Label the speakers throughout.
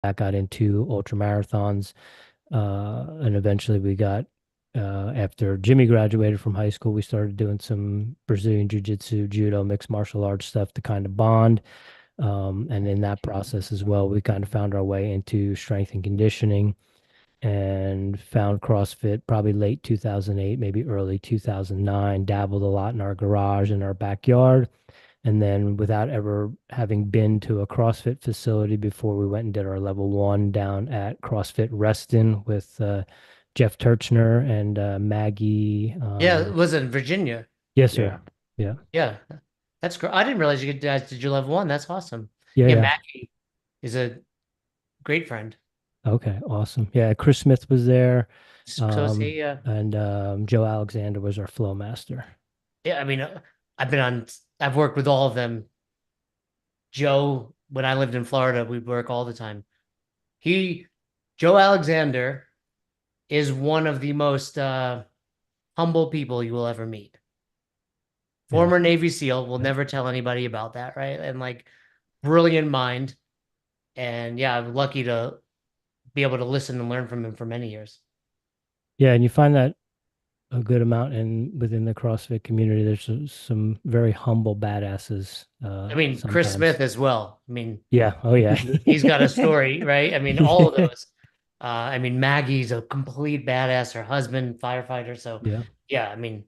Speaker 1: got into ultra marathons. And eventually we got, after Jimmy graduated from high school, we started doing some Brazilian jiu-jitsu, judo, mixed martial arts stuff to kind of bond. And in that process as well, we kind of found our way into strength and conditioning and found CrossFit probably late 2008, maybe early 2009, dabbled a lot in our garage, in our backyard. And then without ever having been to a CrossFit facility before, we went and did our level one down at CrossFit Reston with Jeff Turchner and Maggie.
Speaker 2: Yeah, it was in Virginia.
Speaker 1: Yes,
Speaker 3: Yeah.
Speaker 1: sir. Yeah.
Speaker 2: Yeah, that's great. I didn't realize you guys did your level one. That's awesome.
Speaker 1: Yeah,
Speaker 2: Yeah,
Speaker 1: yeah.
Speaker 2: Maggie is a great friend.
Speaker 1: Okay, awesome. Yeah, Chris Smith was there.
Speaker 2: So is he.
Speaker 1: And Joe Alexander was our flow master.
Speaker 2: Yeah, I mean, I've been on. I've worked with all of them. Joe, when I lived in Florida, we'd work all the time. He, Joe Alexander, is one of the most humble people you will ever meet.
Speaker 1: Yeah.
Speaker 2: Former Navy SEAL, will never tell anybody about that, right? And like brilliant mind. And yeah, I'm lucky to be able to listen and learn from him for many years.
Speaker 1: Yeah, and you find that a good amount in within the CrossFit community. There's some very humble badasses
Speaker 2: I mean, Chris Smith
Speaker 1: sometimes.
Speaker 2: as well. I mean,
Speaker 1: Yeah. Oh yeah.
Speaker 2: he's got a story, right? I mean, all of those. I mean, Maggie's a complete badass. Her husband, firefighter. So,
Speaker 1: Yeah.
Speaker 2: yeah, I mean,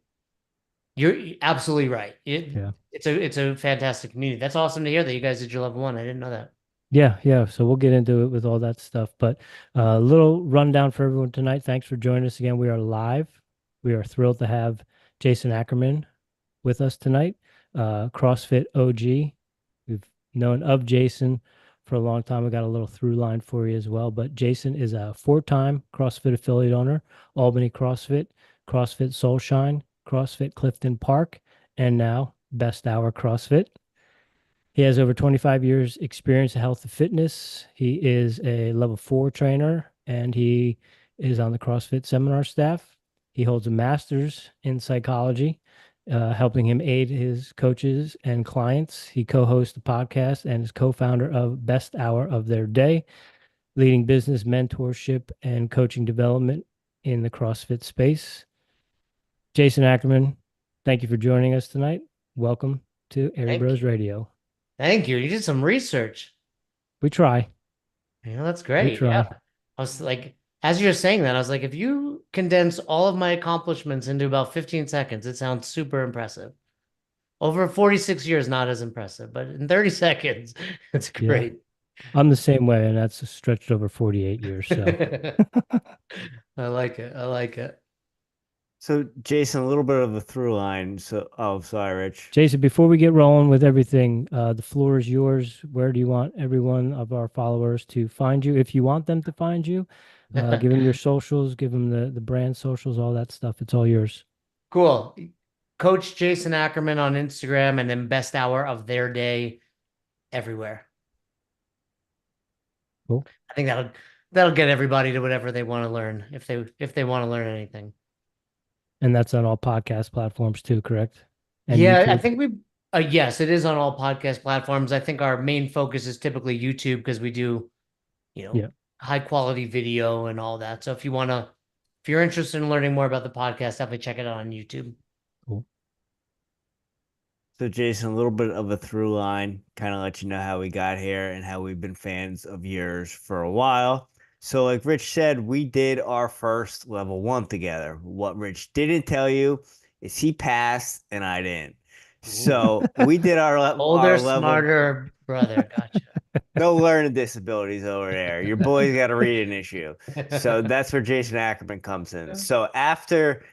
Speaker 2: you're absolutely right.
Speaker 1: Yeah.
Speaker 2: It's a fantastic community. That's awesome to hear that you guys did your level one. I didn't know that.
Speaker 1: Yeah. Yeah. So we'll get into it with all that stuff. But a little rundown for everyone tonight. Thanks for joining us again. We are live. We are thrilled to have Jason Ackerman with us tonight, CrossFit OG. We've known of Jason for a long time. We got a little through line for you as well. But Jason is a four-time CrossFit affiliate owner, Albany CrossFit, CrossFit Soulshine, CrossFit Clifton Park, and now Best Hour CrossFit. He has over 25 years experience in health and fitness. He is a level 4 trainer and he is on the CrossFit seminar staff. He holds a master's in psychology, helping him aid his coaches and clients. He co-hosts the podcast and is co-founder of Best Hour of Their Day, leading business mentorship and coaching development in the CrossFit space. Jason Ackerman, thank you for joining us tonight. Welcome to Airey
Speaker 2: Thank
Speaker 1: Bros
Speaker 2: you.
Speaker 1: Radio.
Speaker 2: Thank you. You did some research.
Speaker 1: We try.
Speaker 2: That's
Speaker 1: We
Speaker 2: great. Yeah.
Speaker 1: try.
Speaker 2: I was like, as you're saying that, I was like, if you condense all of my accomplishments into about 15 seconds, it sounds super impressive. Over 46 years, not as impressive, but in 30 seconds, it's
Speaker 1: Yeah.
Speaker 2: great.
Speaker 1: I'm the same way, and that's stretched over 48 years. So,
Speaker 2: I like it. I like it.
Speaker 3: So, Jason, a little bit of a through line. So, oh, sorry, Rich.
Speaker 1: Jason, before we get rolling with everything, the floor is yours. Where do you want every one of our followers to find you? If you want them to find you, give them your socials, give them the brand socials, all that stuff. It's all yours.
Speaker 2: Cool. Coach Jason Ackerman on Instagram and then best hour of their day everywhere.
Speaker 1: Cool.
Speaker 2: I think that'll get everybody to whatever they want to learn if they want to learn anything.
Speaker 1: And that's on all podcast platforms too, correct? And
Speaker 2: Yeah, I
Speaker 1: YouTube.
Speaker 2: think yes, it is on all podcast platforms. I think our main focus is typically YouTube because we do, you know,
Speaker 1: Yeah.
Speaker 2: high quality video and all that. So if you're interested in learning more about the podcast, definitely check it out on YouTube.
Speaker 1: Cool.
Speaker 3: So, Jason, a little bit of a through line, kind of let you know how we got here and how we've been fans of yours for a while. So, like Rich said, we did our first level one together. What Rich didn't tell you is he passed and I didn't.
Speaker 2: Ooh.
Speaker 3: So, we did
Speaker 2: Older,
Speaker 3: our level.
Speaker 2: smarter brother. Gotcha.
Speaker 3: No learning disabilities over there. Your boy's got a reading issue. So that's where Jason Ackerman comes in. So after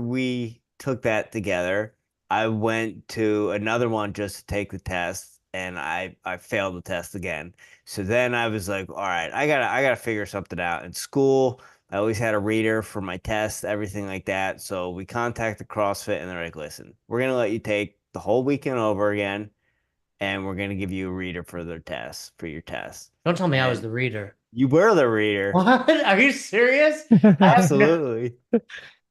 Speaker 3: we took that together, I went to another one just to take the test and I failed the test again. So then I was like, all right, I gotta figure something out. In school, I always had a reader for my tests, everything like that. So we contacted CrossFit and they're like, listen, we're gonna let you take the whole weekend over again and we're gonna give you a reader for their test for your test.
Speaker 2: Don't tell me I was
Speaker 3: And
Speaker 2: the reader.
Speaker 3: you were the reader.
Speaker 2: What? Are you serious? I have no,
Speaker 3: Absolutely.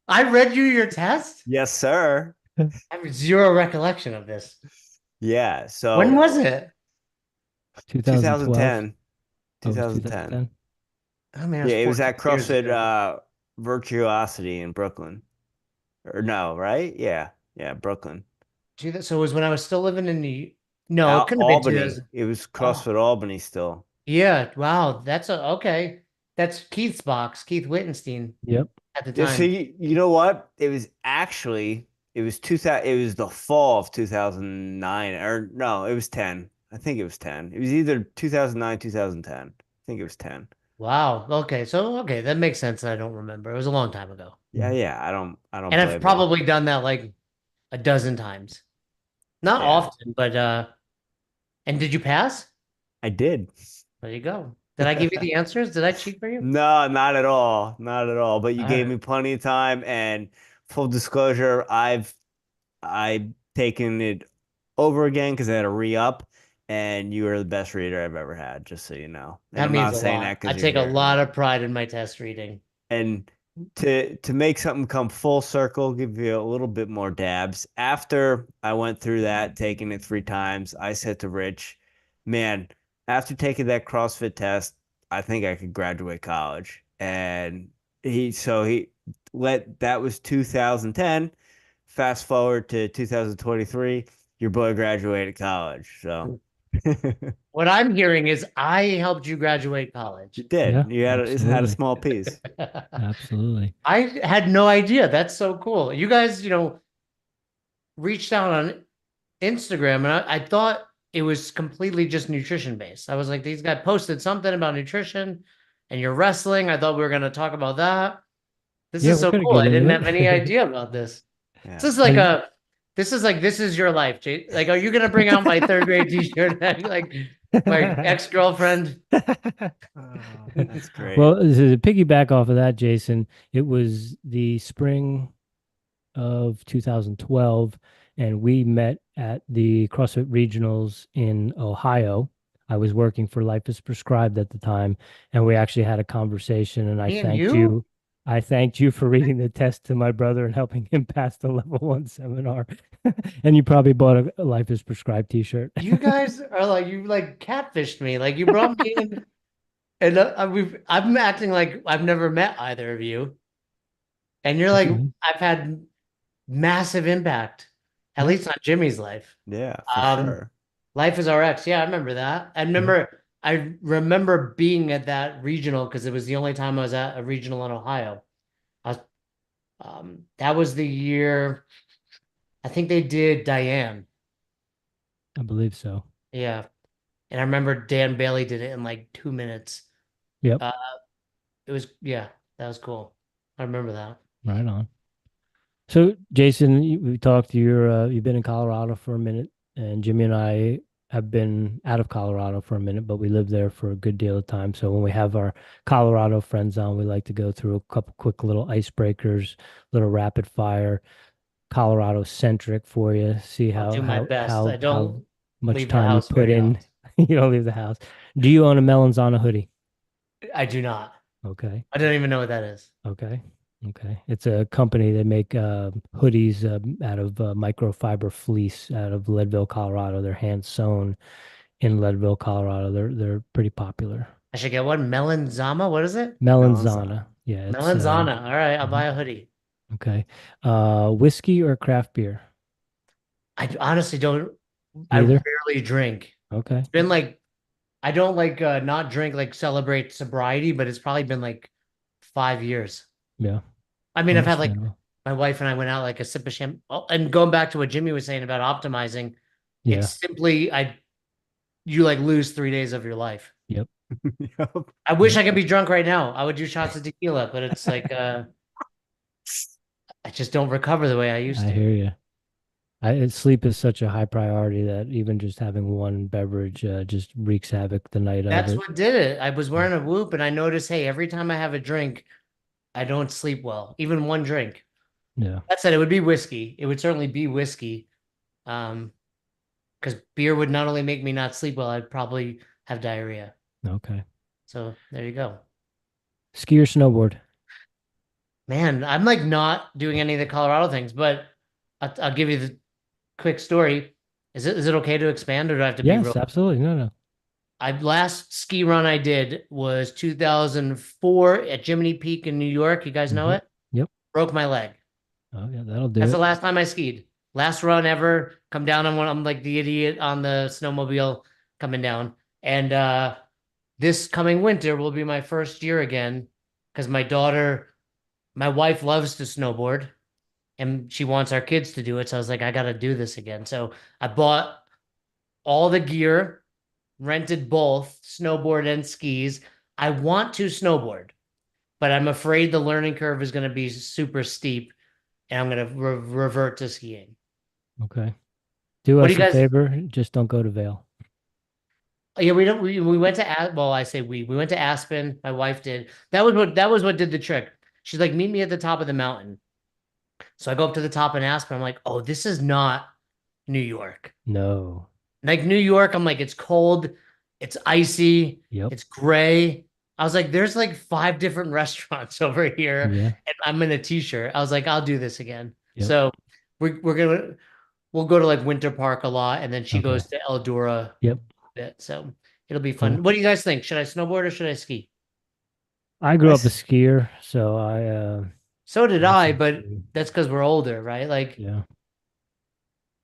Speaker 2: I read you your test?
Speaker 3: Yes, sir.
Speaker 2: I have zero recollection of this.
Speaker 3: Yeah.
Speaker 2: When
Speaker 3: So
Speaker 2: was it?
Speaker 1: 2012.
Speaker 3: 2010.
Speaker 1: Oh, it was
Speaker 3: 2010.
Speaker 1: 2010.
Speaker 2: Oh man, it was
Speaker 3: Yeah, it was
Speaker 2: 14
Speaker 3: at
Speaker 2: years
Speaker 3: CrossFit
Speaker 2: ago.
Speaker 3: Virtuosity in Brooklyn. Or no, right? Yeah. Yeah, Brooklyn.
Speaker 2: So it was when I was still living in no, it
Speaker 3: Al
Speaker 2: couldn't have been
Speaker 3: Albany.
Speaker 2: 2000.
Speaker 3: It was
Speaker 2: Oh,
Speaker 3: CrossFit Albany still.
Speaker 2: yeah. Wow. Okay. That's Keith's box, Keith Wittenstein
Speaker 1: Yep.
Speaker 2: at the
Speaker 3: Yeah, so
Speaker 2: time.
Speaker 3: you know what? It was 2000, it was the fall of 2009 or no, it was 10. I think it was 10. It was either 2009, 2010. I think it was 10.
Speaker 2: Wow. Okay. So, okay. That makes sense. I don't remember. It was a long time ago.
Speaker 3: Yeah,
Speaker 1: Mhm.
Speaker 3: yeah, I don't
Speaker 2: And I've
Speaker 3: blame you.
Speaker 2: probably done that like a dozen times. Not
Speaker 3: Yeah,
Speaker 2: often, but, and did you pass?
Speaker 3: I did.
Speaker 2: There you go. Did I give you the answers? Did I cheat for you?
Speaker 3: No, not at all. Not at all. But you
Speaker 2: All
Speaker 3: gave
Speaker 2: right.
Speaker 3: me plenty of time and full disclosure, I've taken it over again because I had to re-up, and you are the best reader I've ever had, just so you know. And
Speaker 2: That
Speaker 3: I'm
Speaker 2: means
Speaker 3: not
Speaker 2: a
Speaker 3: saying
Speaker 2: lot.
Speaker 3: that
Speaker 2: I
Speaker 3: because you're
Speaker 2: take a
Speaker 3: here.
Speaker 2: lot of pride in my test reading.
Speaker 3: And to make something come full circle, give you a little bit more dabs. After I went through that, taking it 3 times, I said to Rich, man, after taking that CrossFit test, I think I could graduate college. And he let that was 2010. Fast forward to 2023, your boy graduated college. So
Speaker 2: What I'm hearing is I helped you graduate
Speaker 3: you
Speaker 2: college.
Speaker 3: did.
Speaker 1: Yeah,
Speaker 3: You had a
Speaker 1: absolutely.
Speaker 3: small piece.
Speaker 1: Absolutely.
Speaker 2: I had no idea. That's so cool. You guys, reached out on Instagram, and I thought it was completely just nutrition based. I was like, these guys posted something about nutrition and you're wrestling. I thought we were going to talk about that. This
Speaker 1: Yeah,
Speaker 2: is
Speaker 1: we're
Speaker 2: so
Speaker 1: gonna
Speaker 2: cool.
Speaker 1: get
Speaker 2: I
Speaker 1: into
Speaker 2: didn't have any
Speaker 1: it.
Speaker 2: idea about this.
Speaker 3: Yeah.
Speaker 2: This is like
Speaker 1: And
Speaker 2: this is your life, Jay. Like, are you gonna bring out my third grade t-shirt? Like my ex-girlfriend?
Speaker 3: Oh, that's great.
Speaker 1: well, to piggyback off of that, Jason, it was the spring of 2012, and we met at the CrossFit Regionals in Ohio. I was working for Life is Prescribed at the time, and we actually had a conversation, and I
Speaker 2: Me and
Speaker 1: thanked
Speaker 2: you?
Speaker 1: you. I thanked you for reading the test to my brother and helping him pass the level 1 seminar. And you probably bought a Life is Prescribed t-shirt.
Speaker 2: You guys are like you like catfished me. Like you brought me in, and I'm acting like I've never met either of you, and you're like
Speaker 1: Mhm.
Speaker 2: I've had massive impact, at
Speaker 1: Yeah.
Speaker 2: least on Jimmy's life.
Speaker 3: Yeah, for
Speaker 2: Um,
Speaker 3: sure.
Speaker 2: Life is RX. Yeah, I remember that.
Speaker 1: Yeah.
Speaker 2: I remember being at that regional because it was the only time I was at a regional in Ohio. I was, that was the year I think they did Diane.
Speaker 1: I believe so.
Speaker 2: Yeah. And I remember Dan Bailey did it in like 2 minutes.
Speaker 1: Yep.
Speaker 2: Uh, yeah, that was cool. I remember that.
Speaker 1: Right on. So, Jason, we talked. You've been in Colorado for a minute, and Jimmy and I have been out of Colorado for a minute, but we lived there for a good deal of time. So when we have our Colorado friends on, we like to go through a couple quick little icebreakers, little rapid fire, Colorado centric for you. See
Speaker 2: I'll
Speaker 1: how
Speaker 2: do my
Speaker 1: how
Speaker 2: best.
Speaker 1: how
Speaker 2: I
Speaker 1: how
Speaker 2: don't
Speaker 1: much
Speaker 2: leave the
Speaker 1: time you
Speaker 2: house
Speaker 1: put
Speaker 2: very
Speaker 1: in.
Speaker 2: often.
Speaker 1: You don't leave the house. Do you own a Melanzana hoodie?
Speaker 2: I do not.
Speaker 1: Okay.
Speaker 2: I don't even know what that is.
Speaker 1: Okay. Okay. It's a company that make hoodies out of microfiber fleece out of Leadville, Colorado. They're hand sewn in Leadville, Colorado. They're pretty popular.
Speaker 2: I should get one. Melanzama. What is it?
Speaker 3: Melanzana.
Speaker 1: Melanzana. Yeah, it's
Speaker 2: Melanzana. All right, I'll
Speaker 1: mhm.
Speaker 2: buy a hoodie.
Speaker 1: Okay. Whiskey or craft beer?
Speaker 2: I honestly don't. I
Speaker 1: Neither.
Speaker 2: rarely drink.
Speaker 1: Okay.
Speaker 2: It's been like I don't like not drink like celebrate sobriety, but it's probably been like 5 years.
Speaker 1: Yeah.
Speaker 2: I mean, I've had like
Speaker 1: Understandable.
Speaker 2: my wife and I went out like a sip of champagne. Oh, and going back to what Jimmy was saying about optimizing, it's
Speaker 1: Yeah.
Speaker 2: simply you like lose 3 days of your life.
Speaker 1: Yep.
Speaker 3: Yep.
Speaker 2: I wish
Speaker 1: Yep.
Speaker 2: I could be drunk right now. I would do shots of tequila, but it's like I just don't recover the way I used
Speaker 1: I
Speaker 2: to.
Speaker 1: hear you. Sleep is such a high priority that even just having one beverage just wreaks havoc the night of
Speaker 2: That's
Speaker 1: it.
Speaker 2: what did it. I was wearing a Whoop and I noticed, hey, every time I have a drink, I don't sleep well, even one drink.
Speaker 1: Yeah.
Speaker 2: That said, it would be whiskey. It would certainly be whiskey. Um, because beer would not only make me not sleep well, I'd probably have diarrhea.
Speaker 1: Okay.
Speaker 2: So there you go.
Speaker 1: Ski or snowboard?
Speaker 2: Man, I'm like not doing any of the Colorado things, but I'll give you the quick story. Is it okay to expand or do I have to be real?
Speaker 1: Yes, absolutely. No, no.
Speaker 2: last ski run I did was 2004 at Jiminy Peak in New York. You guys know
Speaker 1: Mhm.
Speaker 2: it?
Speaker 1: Yep.
Speaker 2: Broke my leg.
Speaker 1: Oh yeah, that'll do
Speaker 2: That's the
Speaker 1: it.
Speaker 2: last time I skied. Last run ever. Come down on one. I'm like the idiot on the snowmobile coming down. And this coming winter will be my first year again because my wife loves to snowboard and she wants our kids to do it. So I was like, I got to do this again. So I bought all the gear, rented both snowboard and skis. I want to snowboard, but I'm afraid the learning curve is going to be super steep and I'm going to revert to skiing.
Speaker 1: Okay. Do
Speaker 2: What do
Speaker 1: us
Speaker 2: you
Speaker 1: a
Speaker 2: guys?
Speaker 1: favor, just don't go to Vail.
Speaker 2: Yeah, we don't. We went to well, I say we went to Aspen. My wife did. That was what did the trick. She's like, meet me at the top of the mountain. So I go up to the top in Aspen. I'm like, oh, this is not New York.
Speaker 1: No.
Speaker 2: Like New York, I'm like, it's cold, it's icy,
Speaker 1: Yep.
Speaker 2: it's gray. I was like, there's like 5 different restaurants over here,
Speaker 1: Yeah.
Speaker 2: and I'm in a t-shirt. I was like, I'll do this again.
Speaker 1: Yep.
Speaker 2: So we'll go to like Winter Park a lot, and then she
Speaker 1: Okay.
Speaker 2: goes to Eldora
Speaker 1: Yep.
Speaker 2: a bit. So it'll be
Speaker 1: Cool.
Speaker 2: fun. What do you guys think? Should I snowboard or should I ski?
Speaker 1: I grew up a skier, so
Speaker 2: So did
Speaker 1: I
Speaker 2: I,
Speaker 1: say
Speaker 2: but
Speaker 1: ski.
Speaker 2: that's because we're older, right? Like
Speaker 1: Yeah.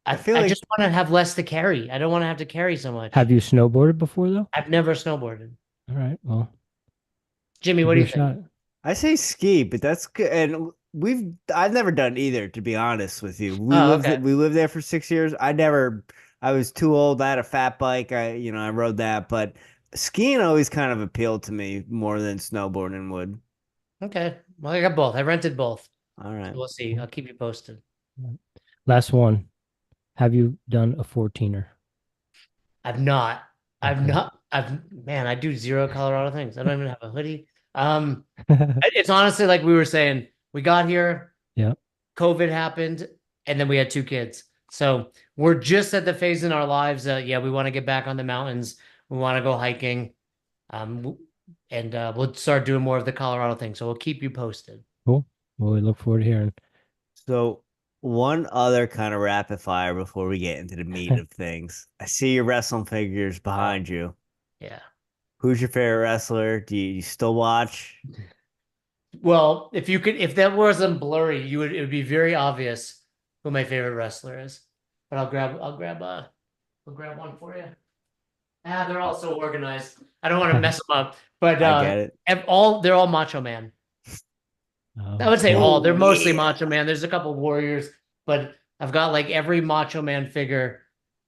Speaker 3: I
Speaker 2: I,
Speaker 3: feel
Speaker 2: I
Speaker 3: like
Speaker 2: just want to have less to carry. I don't want to have to carry so
Speaker 1: Have
Speaker 2: much.
Speaker 1: you snowboarded before though?
Speaker 2: I've never snowboarded.
Speaker 1: All right. Well,
Speaker 2: Jimmy,
Speaker 1: give
Speaker 2: what do
Speaker 1: it a
Speaker 2: you think?
Speaker 1: shot.
Speaker 3: I say ski, but that's good. And I've never done either, to be honest with you.
Speaker 2: Oh, okay.
Speaker 3: We lived there for 6 years. I was too old. I had a fat bike. I rode that, but skiing always kind of appealed to me more than snowboarding would.
Speaker 2: Okay. Well, I got both. I rented both.
Speaker 3: All
Speaker 2: So
Speaker 3: right.
Speaker 2: we'll see. I'll keep you posted.
Speaker 1: Last one. Have you done a 14er?
Speaker 2: I've not. I've
Speaker 1: Okay.
Speaker 2: not. Man, I do zero Colorado things. I don't even have a hoodie. It's honestly like we were saying, we got here,
Speaker 1: Yeah.
Speaker 2: COVID happened, and then we had 2 kids. So we're just at the phase in our lives that, yeah, we want to get back on the mountains. We want to go hiking. And we'll start doing more of the Colorado thing. So we'll keep you posted.
Speaker 1: Cool. Well, we look forward to hearing.
Speaker 3: So one other kind of rapid fire before we get into the meat of things. I see your wrestling figures behind you.
Speaker 2: Yeah.
Speaker 3: Who's your favorite wrestler? Do you still watch?
Speaker 2: Well, if that wasn't blurry, it would be very obvious who my favorite wrestler is. But I'll grab one for you. They're all so organized. I don't want to mess them up, but
Speaker 3: I get it.
Speaker 2: they're all Macho Man. I would say
Speaker 1: Okay.
Speaker 2: all. They're
Speaker 3: Oh,
Speaker 2: mostly
Speaker 3: yeah.
Speaker 2: Macho Man. There's a couple Warriors, but I've got like every Macho Man figure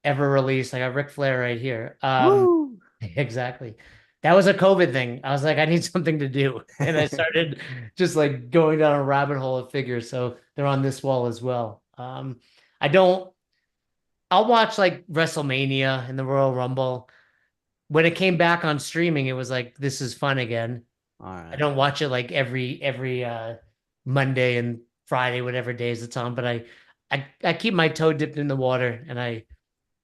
Speaker 2: ever released. I got Ric Flair right here.
Speaker 3: Woo.
Speaker 2: Exactly. That was a COVID thing. I was like, I need something to do. And I started just like going down a rabbit hole of figures. So they're on this wall as well. I don't, I'll watch like WrestleMania and the Royal Rumble. When it came back on streaming, it was like, this is fun again.
Speaker 3: All
Speaker 2: I
Speaker 3: right.
Speaker 2: don't watch it like every Monday and Friday, whatever days it's on, but I keep my toe dipped in the water and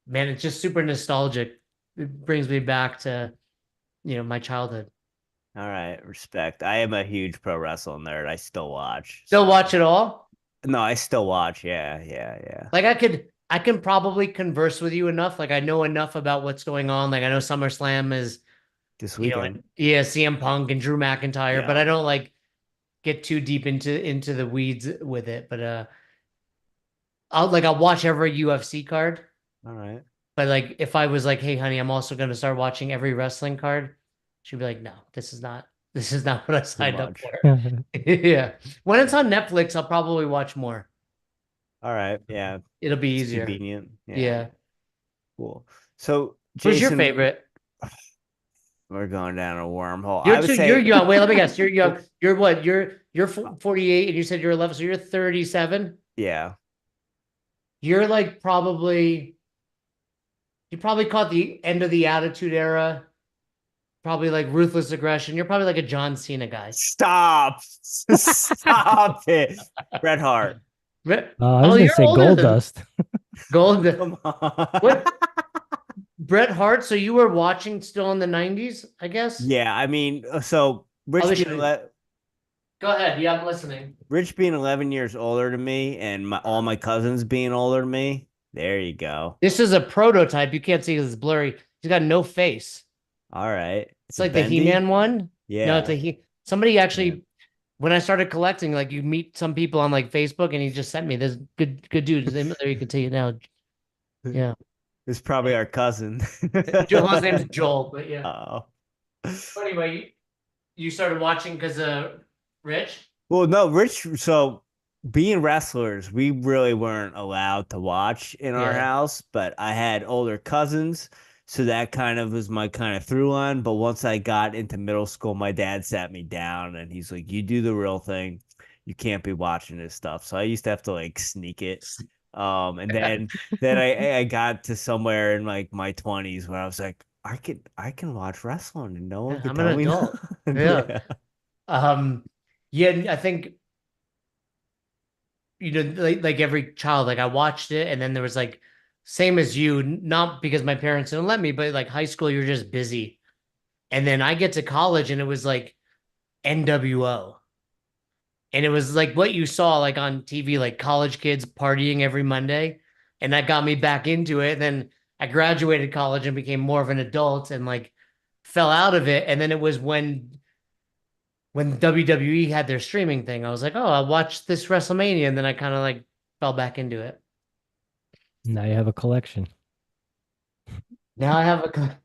Speaker 2: man, it's just super nostalgic. It brings me back to, my childhood.
Speaker 3: All right. Respect. I am a huge pro wrestling nerd. I still watch.
Speaker 2: Still
Speaker 3: So
Speaker 2: watch it all?
Speaker 3: no, I still watch. Yeah, yeah, yeah.
Speaker 2: Like I can probably converse with you enough. Like I know enough about what's going on. Like I know SummerSlam is,
Speaker 3: This weekend.
Speaker 2: and yeah, CM Punk and Drew McIntyre, but
Speaker 3: Yeah.
Speaker 2: I don't like get too deep into the weeds with it. But I'll watch every UFC card.
Speaker 3: All right.
Speaker 2: But like if I was like, hey honey, I'm also gonna start watching every wrestling card, she'd be like, no, this is not what I
Speaker 3: Too
Speaker 2: signed up
Speaker 3: much.
Speaker 2: for. Yeah. When it's on Netflix, I'll probably watch more.
Speaker 3: All right. Yeah.
Speaker 2: It'll be
Speaker 3: It's
Speaker 2: easier.
Speaker 3: convenient. Yeah.
Speaker 2: Yeah.
Speaker 3: Cool. So,
Speaker 2: Who's your
Speaker 3: Jason,
Speaker 2: favorite?
Speaker 3: we're going down a wormhole.
Speaker 2: You're
Speaker 3: I would
Speaker 2: you're
Speaker 3: say,
Speaker 2: young. Wait, let me guess. You're young. You're what? You're 48 and you said you're 11, so you're 37.
Speaker 3: yeah.
Speaker 2: You're like you probably caught the end of the Attitude Era, probably like Ruthless Aggression. You're probably like a John Cena guy.
Speaker 3: Stop. Stop it. Bret Hart.
Speaker 2: Re-
Speaker 1: I was
Speaker 2: Oh,
Speaker 1: gonna
Speaker 2: you're
Speaker 1: say
Speaker 2: older
Speaker 1: Gold
Speaker 2: than
Speaker 1: Dust.
Speaker 2: Gold.
Speaker 3: Come on.
Speaker 2: What? Bret Hart. So you were watching still in the 90s, I guess?
Speaker 3: Yeah. I mean, so
Speaker 2: I'll
Speaker 3: Rich
Speaker 2: let
Speaker 3: being,
Speaker 2: you. Go ahead. Yeah, I'm listening.
Speaker 3: Rich being 11 years older than me and all my cousins being older than me. There you go.
Speaker 2: This is a prototype. You can't see because it's blurry. He's got no face.
Speaker 3: All right.
Speaker 2: It's
Speaker 3: Is it
Speaker 2: like the
Speaker 3: bendy?
Speaker 2: He-Man one. No, it's
Speaker 3: Yeah.
Speaker 2: a somebody
Speaker 3: Yeah.
Speaker 2: actually when I started collecting, like you meet some people on like Facebook and he just sent me this good dude. His name there you can see it now. Yeah.
Speaker 3: It's probably our cousin.
Speaker 2: Joel's name's Joel, but yeah.
Speaker 3: Oh.
Speaker 2: But anyway, you started watching because of Rich?
Speaker 3: Well, no, Rich. So, being wrestlers, we really weren't allowed to watch in our
Speaker 2: Yeah.
Speaker 3: house, but I had older cousins, so that kind of was my kind of through line. But once I got into middle school, my dad sat me down and he's like, "You do the real thing. You can't be watching this stuff." So I used to have to like sneak it. And then I got to somewhere in like my 20s where I was like, I can watch wrestling and no one
Speaker 2: Yeah,
Speaker 3: could
Speaker 2: I'm an
Speaker 3: tell me
Speaker 2: adult.
Speaker 3: no.
Speaker 2: Yeah.
Speaker 3: Yeah.
Speaker 2: Yeah, I think like every child, like I watched it, and then there was like same as you, not because my parents didn't let me, but like high school, you're just busy. And then I get to college, and it was like NWO, and it was like what you saw like on TV, like college kids partying every Monday, and that got me back into it. And then I graduated college and became more of an adult, and like fell out of it. And then it was when WWE had their streaming thing, I was like, oh, I'll watch this WrestleMania, and then I kind of like fell back into it.
Speaker 1: Now you have a collection.
Speaker 2: Now I have a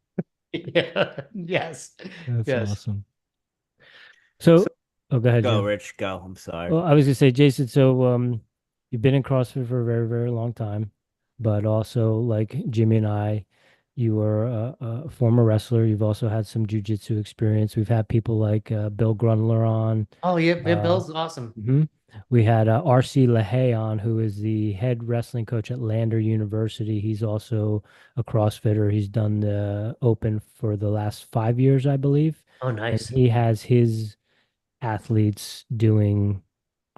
Speaker 2: yeah, yes,
Speaker 1: That's
Speaker 2: yes.
Speaker 1: awesome.
Speaker 3: So
Speaker 1: So, oh, go ahead,
Speaker 3: go,
Speaker 1: Jim.
Speaker 3: Rich, go. I'm sorry.
Speaker 1: Well, I was gonna say, Jason, so you've been in CrossFit for a very, very long time, but also like Jimmy and I, you were a former wrestler. You've also had some jujitsu experience. We've had people like Bill Grundler on.
Speaker 2: Oh yeah,
Speaker 1: Uh,
Speaker 2: Bill's awesome.
Speaker 1: mhm. We had RC LaHaye on, who is the head wrestling coach at Lander University. He's also a CrossFitter. He's done the Open for the last 5 years, I believe,
Speaker 2: Oh,
Speaker 1: and
Speaker 2: nice.
Speaker 1: he has his athletes doing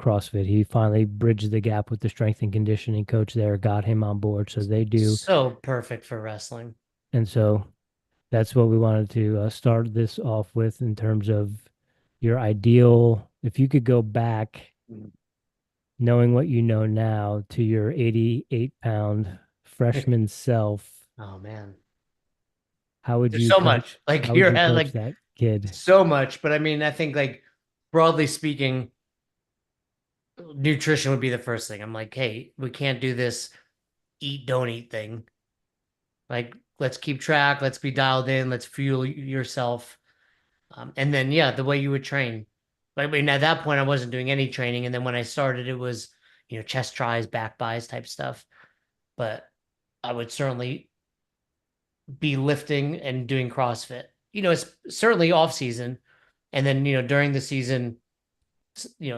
Speaker 1: CrossFit. He finally bridged the gap with the strength and conditioning coach there, got him on board. So they do.
Speaker 2: So perfect for wrestling.
Speaker 1: And so that's what we wanted to start this off with in terms of your ideal. If you could go back, knowing what you know now, to your 88-pound freshman self,
Speaker 2: Oh man,
Speaker 1: how would
Speaker 2: there's
Speaker 1: you
Speaker 2: so
Speaker 1: coach?
Speaker 2: much. Like
Speaker 1: How would
Speaker 2: you're
Speaker 1: you
Speaker 2: at
Speaker 1: coach
Speaker 2: like
Speaker 1: that kid?
Speaker 2: so much, but I mean, I think like broadly speaking, nutrition would be the first thing. I'm like, hey, we can't do this eat, don't eat thing. Like, let's keep track, let's be dialed in, let's fuel yourself. And then, yeah, the way you would train. I mean, at that point, I wasn't doing any training. And then when I started, it was, chest tries, back buys type stuff. But I would certainly be lifting and doing CrossFit. It's certainly off season. And then, during the season,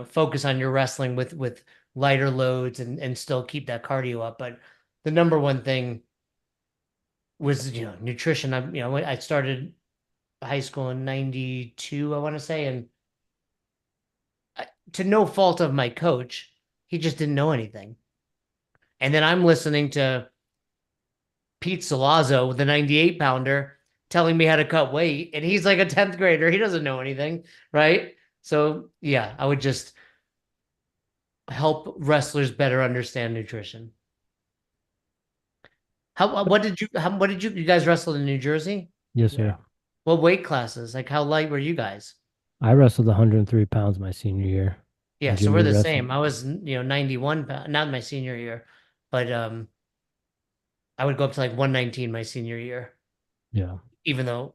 Speaker 2: focus on your wrestling with lighter loads and still keep that cardio up. But the number one thing was, nutrition. I started high school in 92, I want to say, and to no fault of my coach, he just didn't know anything. And then I'm listening to Pete Salazzo, the 98 pounder, telling me how to cut weight, and he's like a 10th grader. He doesn't know anything, right? So, yeah, I would just help wrestlers better understand nutrition. What did you guys wrestle in New Jersey?
Speaker 1: Yes,
Speaker 3: Yeah.
Speaker 1: sir.
Speaker 2: What weight classes? Like how light were you guys?
Speaker 1: I wrestled 103 pounds my senior year.
Speaker 2: Yeah,
Speaker 1: And
Speaker 2: so we're
Speaker 1: Jimmy
Speaker 2: the
Speaker 1: wrestled.
Speaker 2: same. I was, 91 pounds, not my senior year, but I would go up to like 119 my senior year,
Speaker 1: Yeah.
Speaker 2: even though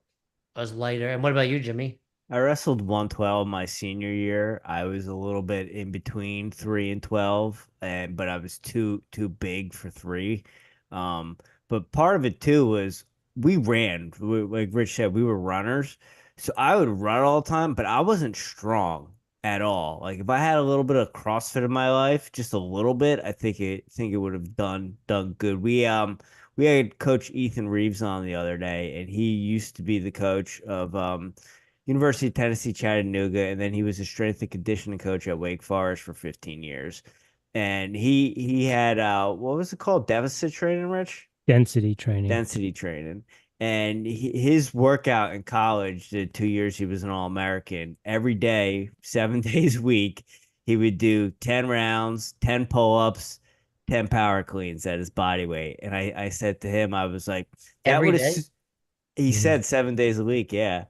Speaker 2: I was lighter. And what about you, Jimmy?
Speaker 3: I wrestled 112 my senior year. I was a little bit in between 3 and 12, and but I was too big for 3. Um, but part of it too was we ran. Like Rich said, we were runners. So I would run all the time, but I wasn't strong at all. Like if I had a little bit of CrossFit in my life, just a little bit, I think it would have done good. We had Coach Ethan Reeves on the other day, and he used to be the coach of University of Tennessee, Chattanooga, and then he was a strength and conditioning coach at Wake Forest for 15 years. And he had what was it called? Deficit training, Rich?
Speaker 1: Density training.
Speaker 3: Density training. And his workout in college, the 2 years he was an All-American, every day, 7 days a week, he would do 10 rounds, 10 pull-ups, 10 power cleans at his body weight. And I said to him, I was like, that
Speaker 2: Every
Speaker 3: would have
Speaker 2: day?
Speaker 3: He
Speaker 1: Mhm.
Speaker 3: said 7 days a week. Yeah.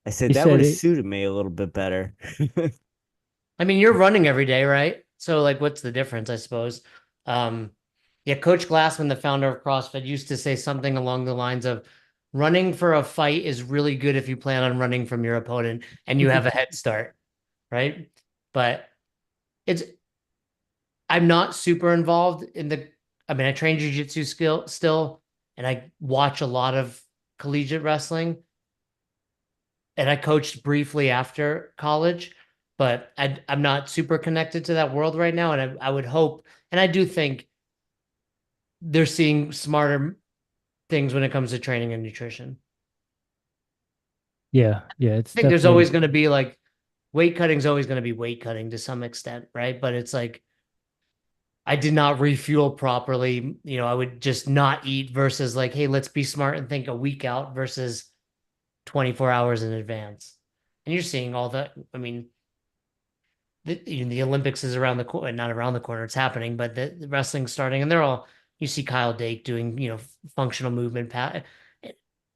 Speaker 3: I said
Speaker 1: He
Speaker 3: that would
Speaker 1: said
Speaker 3: have
Speaker 1: it.
Speaker 3: suited me a little bit better.
Speaker 2: I mean, you're running every day, right? So like what's the difference, I suppose? Um, yeah, Coach Glassman, the founder of CrossFit, used to say something along the lines of running for a fight is really good if you plan on running from your opponent and you have a head start, right? But it's I'm not super involved in I mean, I train jujitsu skill still, and I watch a lot of collegiate wrestling, and I coached briefly after college, but I'm not super connected to that world right now. And I would hope, and I do think they're seeing smarter things when it comes to training and nutrition.
Speaker 1: Yeah, yeah, it's
Speaker 2: I think there's always
Speaker 1: definitely.
Speaker 2: going to be like weight cutting is always going to be weight cutting to some extent, right? But it's like I did not refuel properly. You know, I would just not eat versus like, hey, let's be smart and think a week out versus 24 hours in advance. And you're seeing all that. I mean, the Olympics is around the corner, not around the corner, it's happening, but the wrestling's starting, and they're all, you see Kyle Dake doing, functional movement.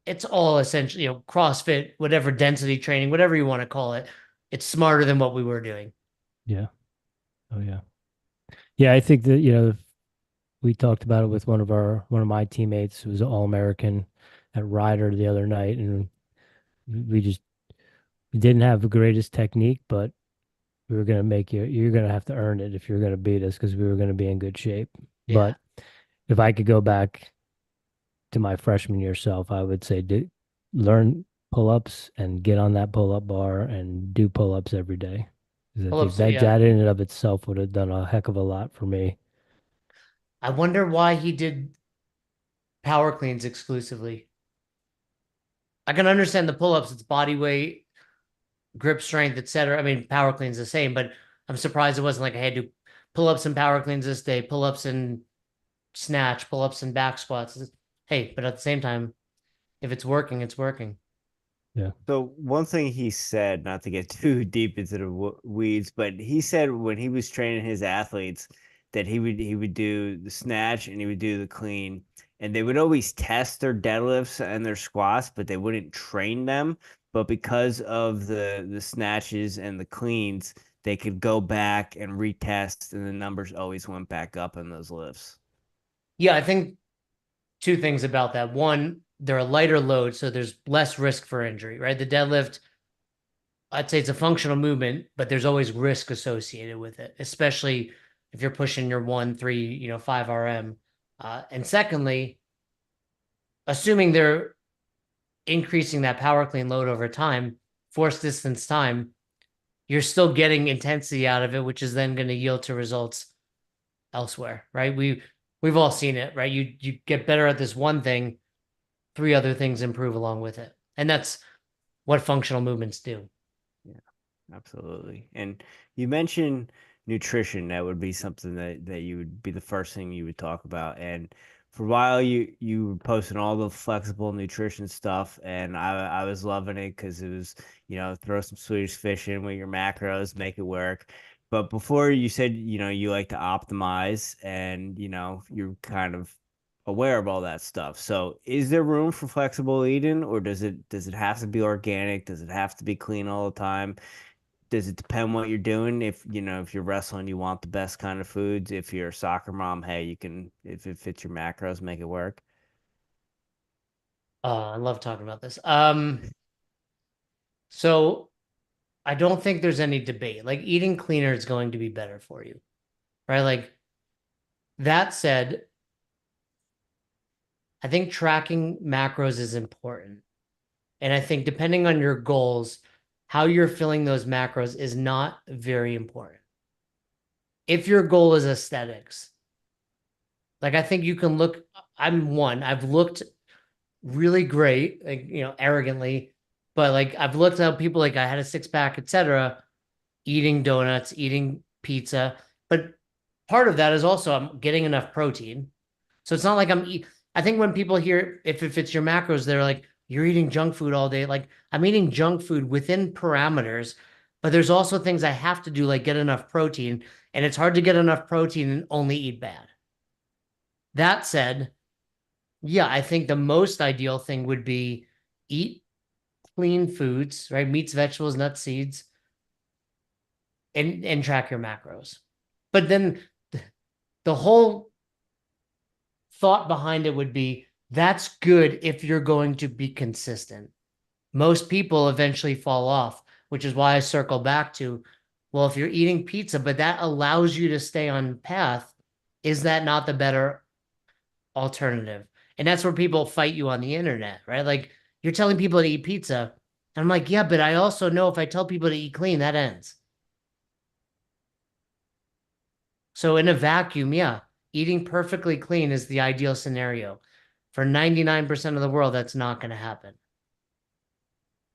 Speaker 2: It's all essentially, CrossFit, whatever density training, whatever you want to call it. It's smarter than what we were doing.
Speaker 1: Yeah. Oh yeah. Yeah, I think that, we talked about it with one of my teammates who was an All-American at Ryder the other night, and we just didn't have the greatest technique, but we were gonna make you're gonna have to earn it if you're gonna beat us because we were gonna be in good shape.
Speaker 2: Yeah.
Speaker 1: But if I could go back to my freshman year self, I would say learn pull-ups and get on that pull-up bar and do pull-ups every day. 'Cause I
Speaker 2: Pull
Speaker 1: think
Speaker 2: ups.
Speaker 1: that
Speaker 2: Yeah.
Speaker 1: that in and of itself would have done a heck of a lot for me.
Speaker 2: I wonder why he did power cleans exclusively. I can understand the pull ups, it's body weight, grip strength, etc. I mean, power clean's the same, but I'm surprised it wasn't like I had to pull ups and power cleans this day, pull ups and snatch, pull ups and back squats. Hey, but at the same time, if it's working, it's working.
Speaker 1: Yeah.
Speaker 3: So one thing he said, not to get too deep into the weeds, but he said when he was training his athletes that he would do the snatch and he would do the clean, and they would always test their deadlifts and their squats, but they wouldn't train them. But because of the snatches and the cleans, they could go back and retest, and the numbers always went back up in those lifts.
Speaker 2: Yeah, I think two things about that. One, they're a lighter load, so there's less risk for injury, right? The deadlift, I'd say it's a functional movement, but there's always risk associated with it, especially if you're pushing your 1, 3, 5 RM. And secondly, assuming they're increasing that power clean load over time, force distance time, you're still getting intensity out of it, which is then going to yield to results elsewhere, right? We've all seen it, right? You get better at this one thing, three other things improve along with it. And that's what functional movements do.
Speaker 3: Yeah, absolutely. And you mentioned nutrition. That would be something that you would be the first thing you would talk about. And for a while, you were posting all the flexible nutrition stuff, and I was loving it because it was, throw some Swedish fish in with your macros, make it work. But before you said, you like to optimize, and you're kind of aware of all that stuff. So is there room for flexible eating, or does it have to be organic? Does it have to be clean all the time? Does it depend what you're doing? If you're wrestling, you want the best kind of foods. If you're a soccer mom, hey, you can, if it fits your macros, make it work.
Speaker 2: I love talking about this. So I don't think there's any debate. Like eating cleaner is going to be better for you, right? Like that said, I think tracking macros is important. And I think depending on your goals, how you're filling those macros is not very important. If your goal is aesthetics, like I think you can look, I've looked really great, like, arrogantly, but like I've looked at people like I had a six pack, etc., eating donuts, eating pizza. But part of that is also I'm getting enough protein. So it's not like I think when people hear if it fits your macros, they're like, you're eating junk food all day. Like I'm eating junk food within parameters, but there's also things I have to do, like get enough protein. And it's hard to get enough protein and only eat bad. That said, yeah, I think the most ideal thing would be eat clean foods, right? Meats, vegetables, nuts, seeds, and track your macros. But then the whole thought behind it would be that's good if you're going to be consistent. Most people eventually fall off, which is why I circle back to, well, if you're eating pizza, but that allows you to stay on path, is that not the better alternative? And that's where people fight you on the internet, right? Like you're telling people to eat pizza. And I'm like, yeah, but I also know if I tell people to eat clean, that ends. So in a vacuum, yeah, eating perfectly clean is the ideal scenario. For 99% of the world, that's not going to happen.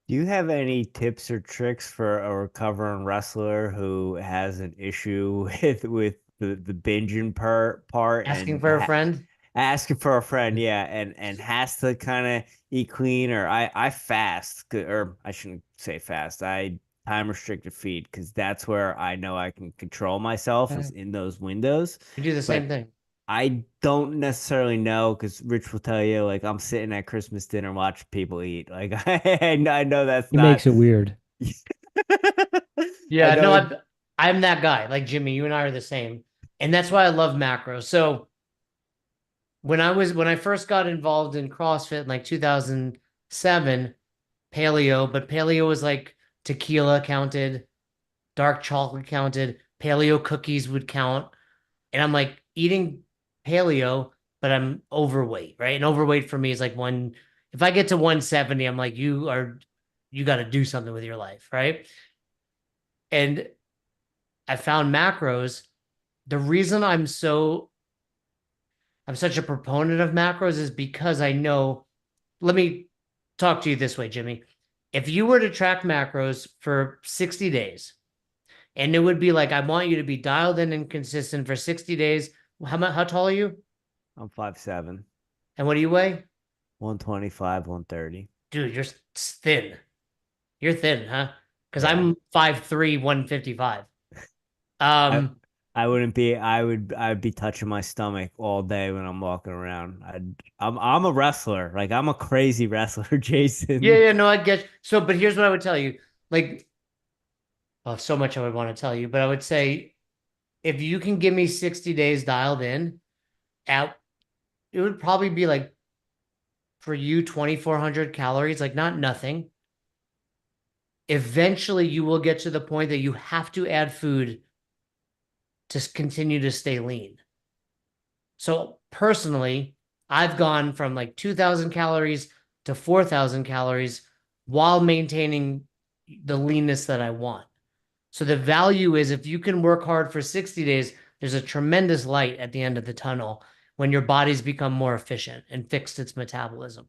Speaker 3: Do you have any tips or tricks for a recovering wrestler who has an issue with the binging part
Speaker 2: Asking
Speaker 3: and
Speaker 2: for a friend?
Speaker 3: asking for a friend, yeah, and has to kind of eat clean, or I fast, or I shouldn't say fast. I time restricted feed because that's where I know I can control myself is in those windows.
Speaker 2: We do the same
Speaker 3: But
Speaker 2: thing.
Speaker 3: I don't necessarily know because Rich will tell you, like, I'm sitting at Christmas dinner watching people eat. Like, I know that's
Speaker 1: He makes
Speaker 3: not.
Speaker 1: it weird.
Speaker 3: I
Speaker 2: Yeah,
Speaker 3: know
Speaker 2: no,
Speaker 3: it.
Speaker 2: I'm that guy. Like Jimmy, you and I are the same. And that's why I love macros. So when I first got involved in CrossFit in like 2007, paleo, but paleo was like tequila counted, dark chocolate counted, paleo cookies would count. And I'm like eating paleo, but I'm overweight, right? And overweight for me is like if I get to 170, I'm like, you got to do something with your life, right? And I found macros. The reason I'm such a proponent of macros is because I know, let me talk to you this way, Jimmy. If you were to track macros for 60 days, and it would be like, I want you to be dialed in and consistent for 60 days. How tall are you?
Speaker 3: I'm 5'7",
Speaker 2: And what do you weigh?
Speaker 3: 125, 130.
Speaker 2: Dude, you're thin. You're thin, huh? Because
Speaker 3: Yeah.
Speaker 2: I'm 5'3", 155.
Speaker 3: I
Speaker 2: Um,
Speaker 3: I wouldn't be. I'd be touching my stomach all day when I'm walking around. I'm a wrestler. Like I'm a crazy wrestler,
Speaker 2: yeah,
Speaker 3: Jason.
Speaker 2: yeah, no, I get so, but here's what I would tell you. Like, oh, so much I would want to tell you, but I would say if you can give me 60 days dialed in, at it would probably be like for you 2,400 calories, like not nothing. Eventually, you will get to the point that you have to add food to continue to stay lean. So personally, I've gone from like 2,000 calories to 4,000 calories while maintaining the leanness that I want. So the value is if you can work hard for 60 days, there's a tremendous light at the end of the tunnel when your body's become more efficient and fixed its metabolism.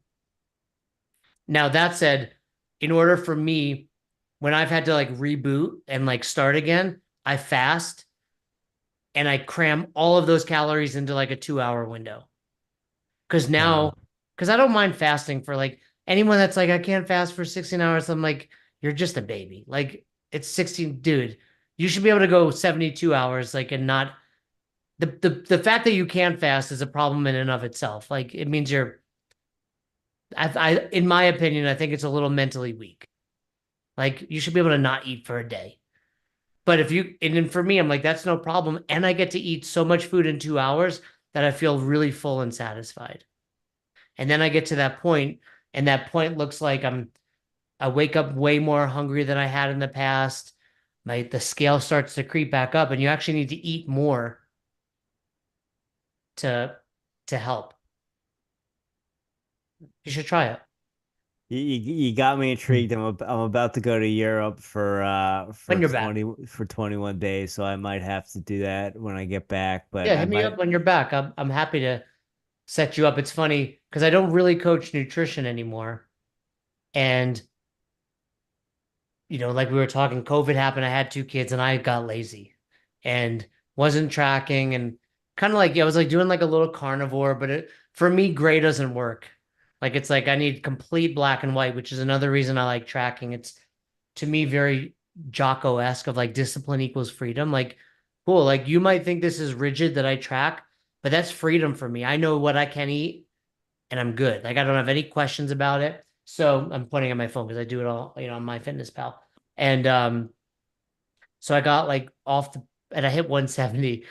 Speaker 2: Now, that said, in order for me, when I've had to like reboot and like start again, I fast and I cram all of those calories into like a 2 hour window. Cause now,
Speaker 3: Wow.
Speaker 2: because I don't mind fasting for like anyone that's like, I can't fast for 16 hours. I'm like, you're just a baby. Like it's 16, dude. You should be able to go 72 hours, like, and not the fact that you can't fast is a problem in and of itself. Like it means in my opinion, I think it's a little mentally weak. Like you should be able to not eat for a day. But if you, and then for me, I'm like, that's no problem. And I get to eat so much food in 2 hours that I feel really full and satisfied. And then I get to that point, and that point looks like I wake up way more hungry than I had in the past. The scale starts to creep back up, and you actually need to eat more to to help. You should try it
Speaker 3: You got me intrigued. I'm about to go to Europe
Speaker 2: when you're back.
Speaker 3: for 21 days, so I might have to do that when I get back. But
Speaker 2: Yeah,
Speaker 3: I
Speaker 2: hit me
Speaker 3: might.
Speaker 2: up when you're back. I'm happy to set you up. It's funny because I don't really coach nutrition anymore. And like we were talking, COVID happened. I had two kids and I got lazy and wasn't tracking and kind of like, I was like doing like a little carnivore, but for me, gray doesn't work. Like it's like I need complete black and white, which is another reason I like tracking. It's to me very Jocko-esque of like discipline equals freedom. Like, cool. Like you might think this is rigid that I track, but that's freedom for me. I know what I can eat and I'm good. Like I don't have any questions about it. So I'm pointing at my phone because I do it all, on MyFitnessPal. And so I got like and I hit 170.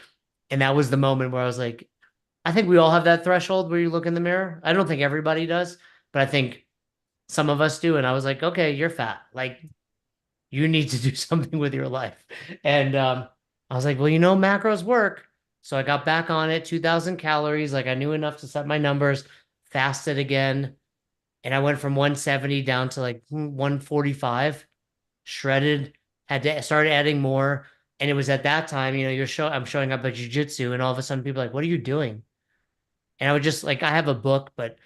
Speaker 2: And that was the moment where I was like, I think we all have that threshold where you look in the mirror. I don't think everybody does, but I think some of us do. And I was like, okay, you're fat. Like, you need to do something with your life. And I was like, well, macros work. So I got back on it, 2,000 calories. Like, I knew enough to set my numbers, fasted again. And I went from 170 down to like 145, shredded, had to start adding more. And it was at that time, I'm showing up at jujitsu, and all of a sudden people are like, what are you doing? And I would just like, I have a book, but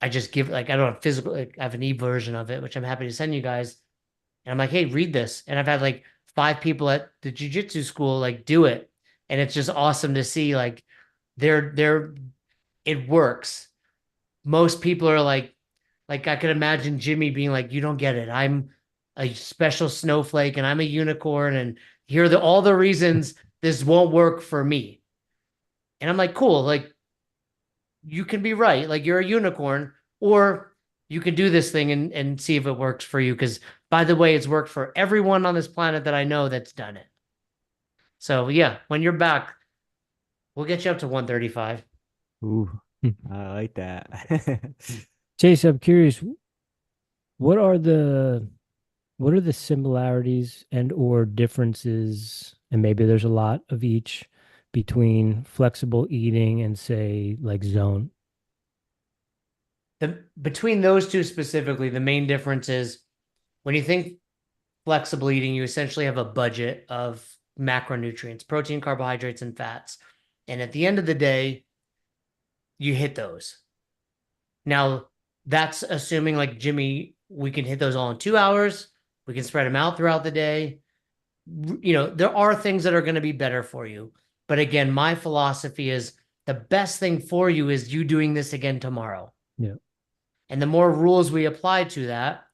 Speaker 2: I just give, like, I don't have physical, like, I have an e-version of it, which I'm happy to send you guys. And I'm like, hey, read this. And I've had like 5 people at the jujitsu school like do it. And it's just awesome to see like they're it works. Most people are like I could imagine Jimmy being like, you don't get it. I'm a special snowflake and I'm a unicorn, and here are all the reasons this won't work for me. And I'm like, cool, like you can be right. Like you're a unicorn, or you can do this thing and see if it works for you. Because by the way, it's worked for everyone on this planet that I know that's done it. So yeah, when you're back, we'll get you up to 135.
Speaker 3: Ooh, I like that.
Speaker 1: Chase, I'm curious, what are the what are the similarities and or differences, and maybe there's a lot of each, between flexible eating and say like zone?
Speaker 2: Between those two specifically, the main difference is when you think flexible eating, you essentially have a budget of macronutrients, protein, carbohydrates, and fats. And at the end of the day, you hit those. Now, that's assuming like Jimmy, we can hit those all in 2 hours. We can spread them out throughout the day. There are things that are going to be better for you. But again, my philosophy is the best thing for you is you doing this again tomorrow.
Speaker 1: Yeah.
Speaker 2: And the more rules we apply to that,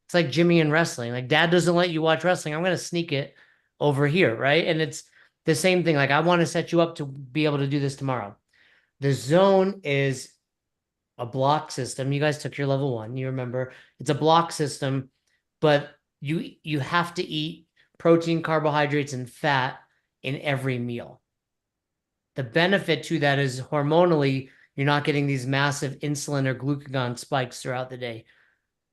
Speaker 2: it's like Jimmy in wrestling. Like dad doesn't let you watch wrestling. I'm going to sneak it over here. Right. And it's the same thing. Like I want to set you up to be able to do this tomorrow. The zone is a block system. You guys took your level 1. You remember it's a block system, but you have to eat protein, carbohydrates, and fat in every meal. The benefit to that is hormonally, you're not getting these massive insulin or glucagon spikes throughout the day.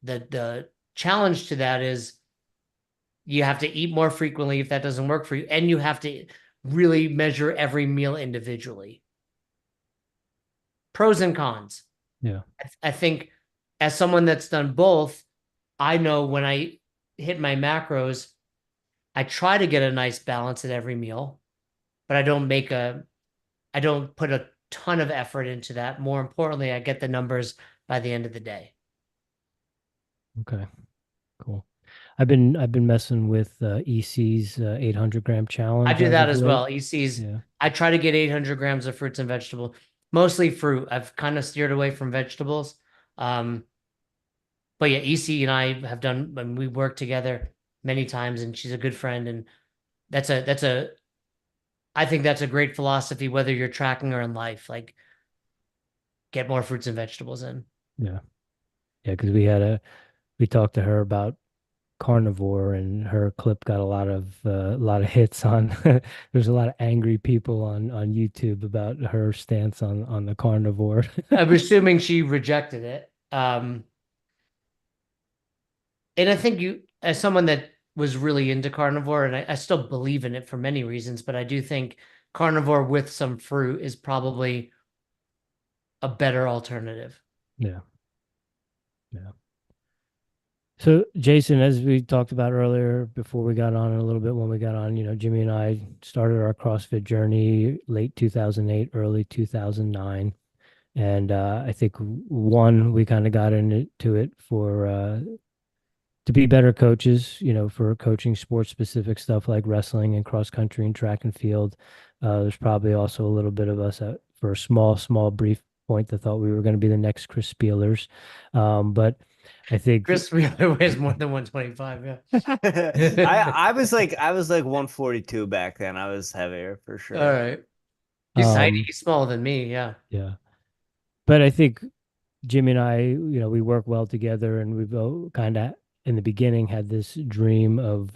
Speaker 2: The challenge to that is you have to eat more frequently if that doesn't work for you, and you have to really measure every meal individually. Pros and cons.
Speaker 1: Yeah.
Speaker 2: I think as someone that's done both, I know when I hit my macros, I try to get a nice balance at every meal, but I don't put a ton of effort into that. More importantly, I get the numbers by the end of the day.
Speaker 1: Okay. Cool. I've been messing with EC's 800-gram
Speaker 2: I
Speaker 1: challenge
Speaker 2: do
Speaker 1: as
Speaker 2: that
Speaker 1: of
Speaker 2: as
Speaker 1: late.
Speaker 2: well. EC's,
Speaker 1: Yeah.
Speaker 2: I try to get 800 grams of fruits and vegetables, mostly fruit. I've kind of steered away from vegetables. But yeah, EC and I have done, when we work together many times, and she's a good friend. And I think that's a great philosophy, whether you're tracking or in life, like get more fruits and vegetables in.
Speaker 1: Yeah. Yeah, because we talked to her about carnivore, and her clip got a lot of hits on there's a lot of angry people on YouTube about her stance on the carnivore.
Speaker 2: I'm assuming she rejected it. And I think as someone that was really into carnivore, and I still believe in it for many reasons, but I do think carnivore with some fruit is probably a better alternative.
Speaker 1: Yeah. Yeah. So, Jason, as we talked about earlier, before we got on, and a little bit when we got on, Jimmy and I started our CrossFit journey late 2008, early 2009. And I think one, we kind of got into it for to be better coaches, for coaching sports specific stuff like wrestling and cross country and track and field. There's probably also a little bit of us for a small, brief point that thought we were going to be the next Chris Spielers. But I think
Speaker 2: Chris Wheeler weighs more than 125. Yeah.
Speaker 3: I was like 142 back then. I was heavier for sure.
Speaker 2: All right. He's tiny.
Speaker 1: um,
Speaker 2: He's smaller than me. Yeah.
Speaker 1: yeah. But I think Jimmy and I, we work well together, and we've kind of in the beginning had this dream of,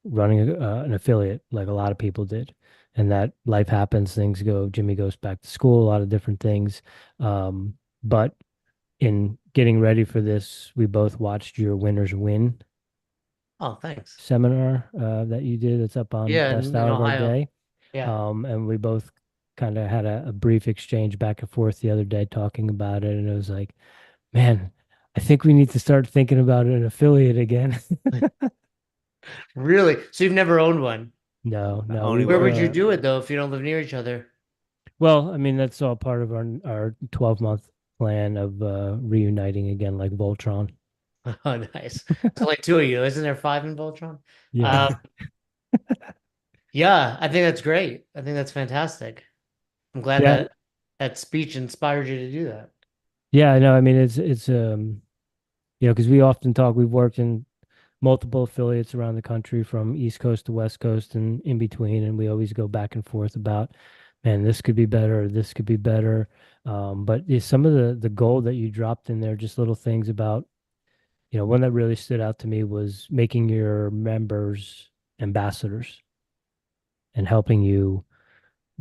Speaker 1: running an affiliate like a lot of people did. And that life happens, things go, Jimmy goes back to school, a lot of different things. But in getting ready for this, we both watched your Winners Win
Speaker 2: Oh, thanks.
Speaker 1: seminar that you did. It's up on
Speaker 2: Yeah,
Speaker 1: Best
Speaker 2: in
Speaker 1: Hour of Our
Speaker 2: Ohio.
Speaker 1: Day.
Speaker 2: Yeah.
Speaker 1: And we both kind of had a brief exchange back and forth the other day talking about it. And it was like, man, I think we need to start thinking about an affiliate again.
Speaker 2: Really? So you've never owned one?
Speaker 1: No,
Speaker 3: Only
Speaker 1: we've
Speaker 2: Where would
Speaker 3: work.
Speaker 2: you do it though if you don't live near each other?
Speaker 1: well, I mean, that's all part of our 12-month plan of reuniting again, like Voltron.
Speaker 2: Oh, nice. So like two of you, isn't there five in Voltron?
Speaker 1: Yeah.
Speaker 2: Um, yeah, I think that's great. I think that's fantastic. I'm glad
Speaker 1: Yeah.
Speaker 2: that that speech inspired you to do that.
Speaker 1: Yeah, I know. I mean, it's because we often talk, we've worked in multiple affiliates around the country from East Coast to West Coast and in between, and we always go back and forth about, man, this could be better, this could be better. But some of the gold that you dropped in there, just little things about, one that really stood out to me was making your members ambassadors and helping you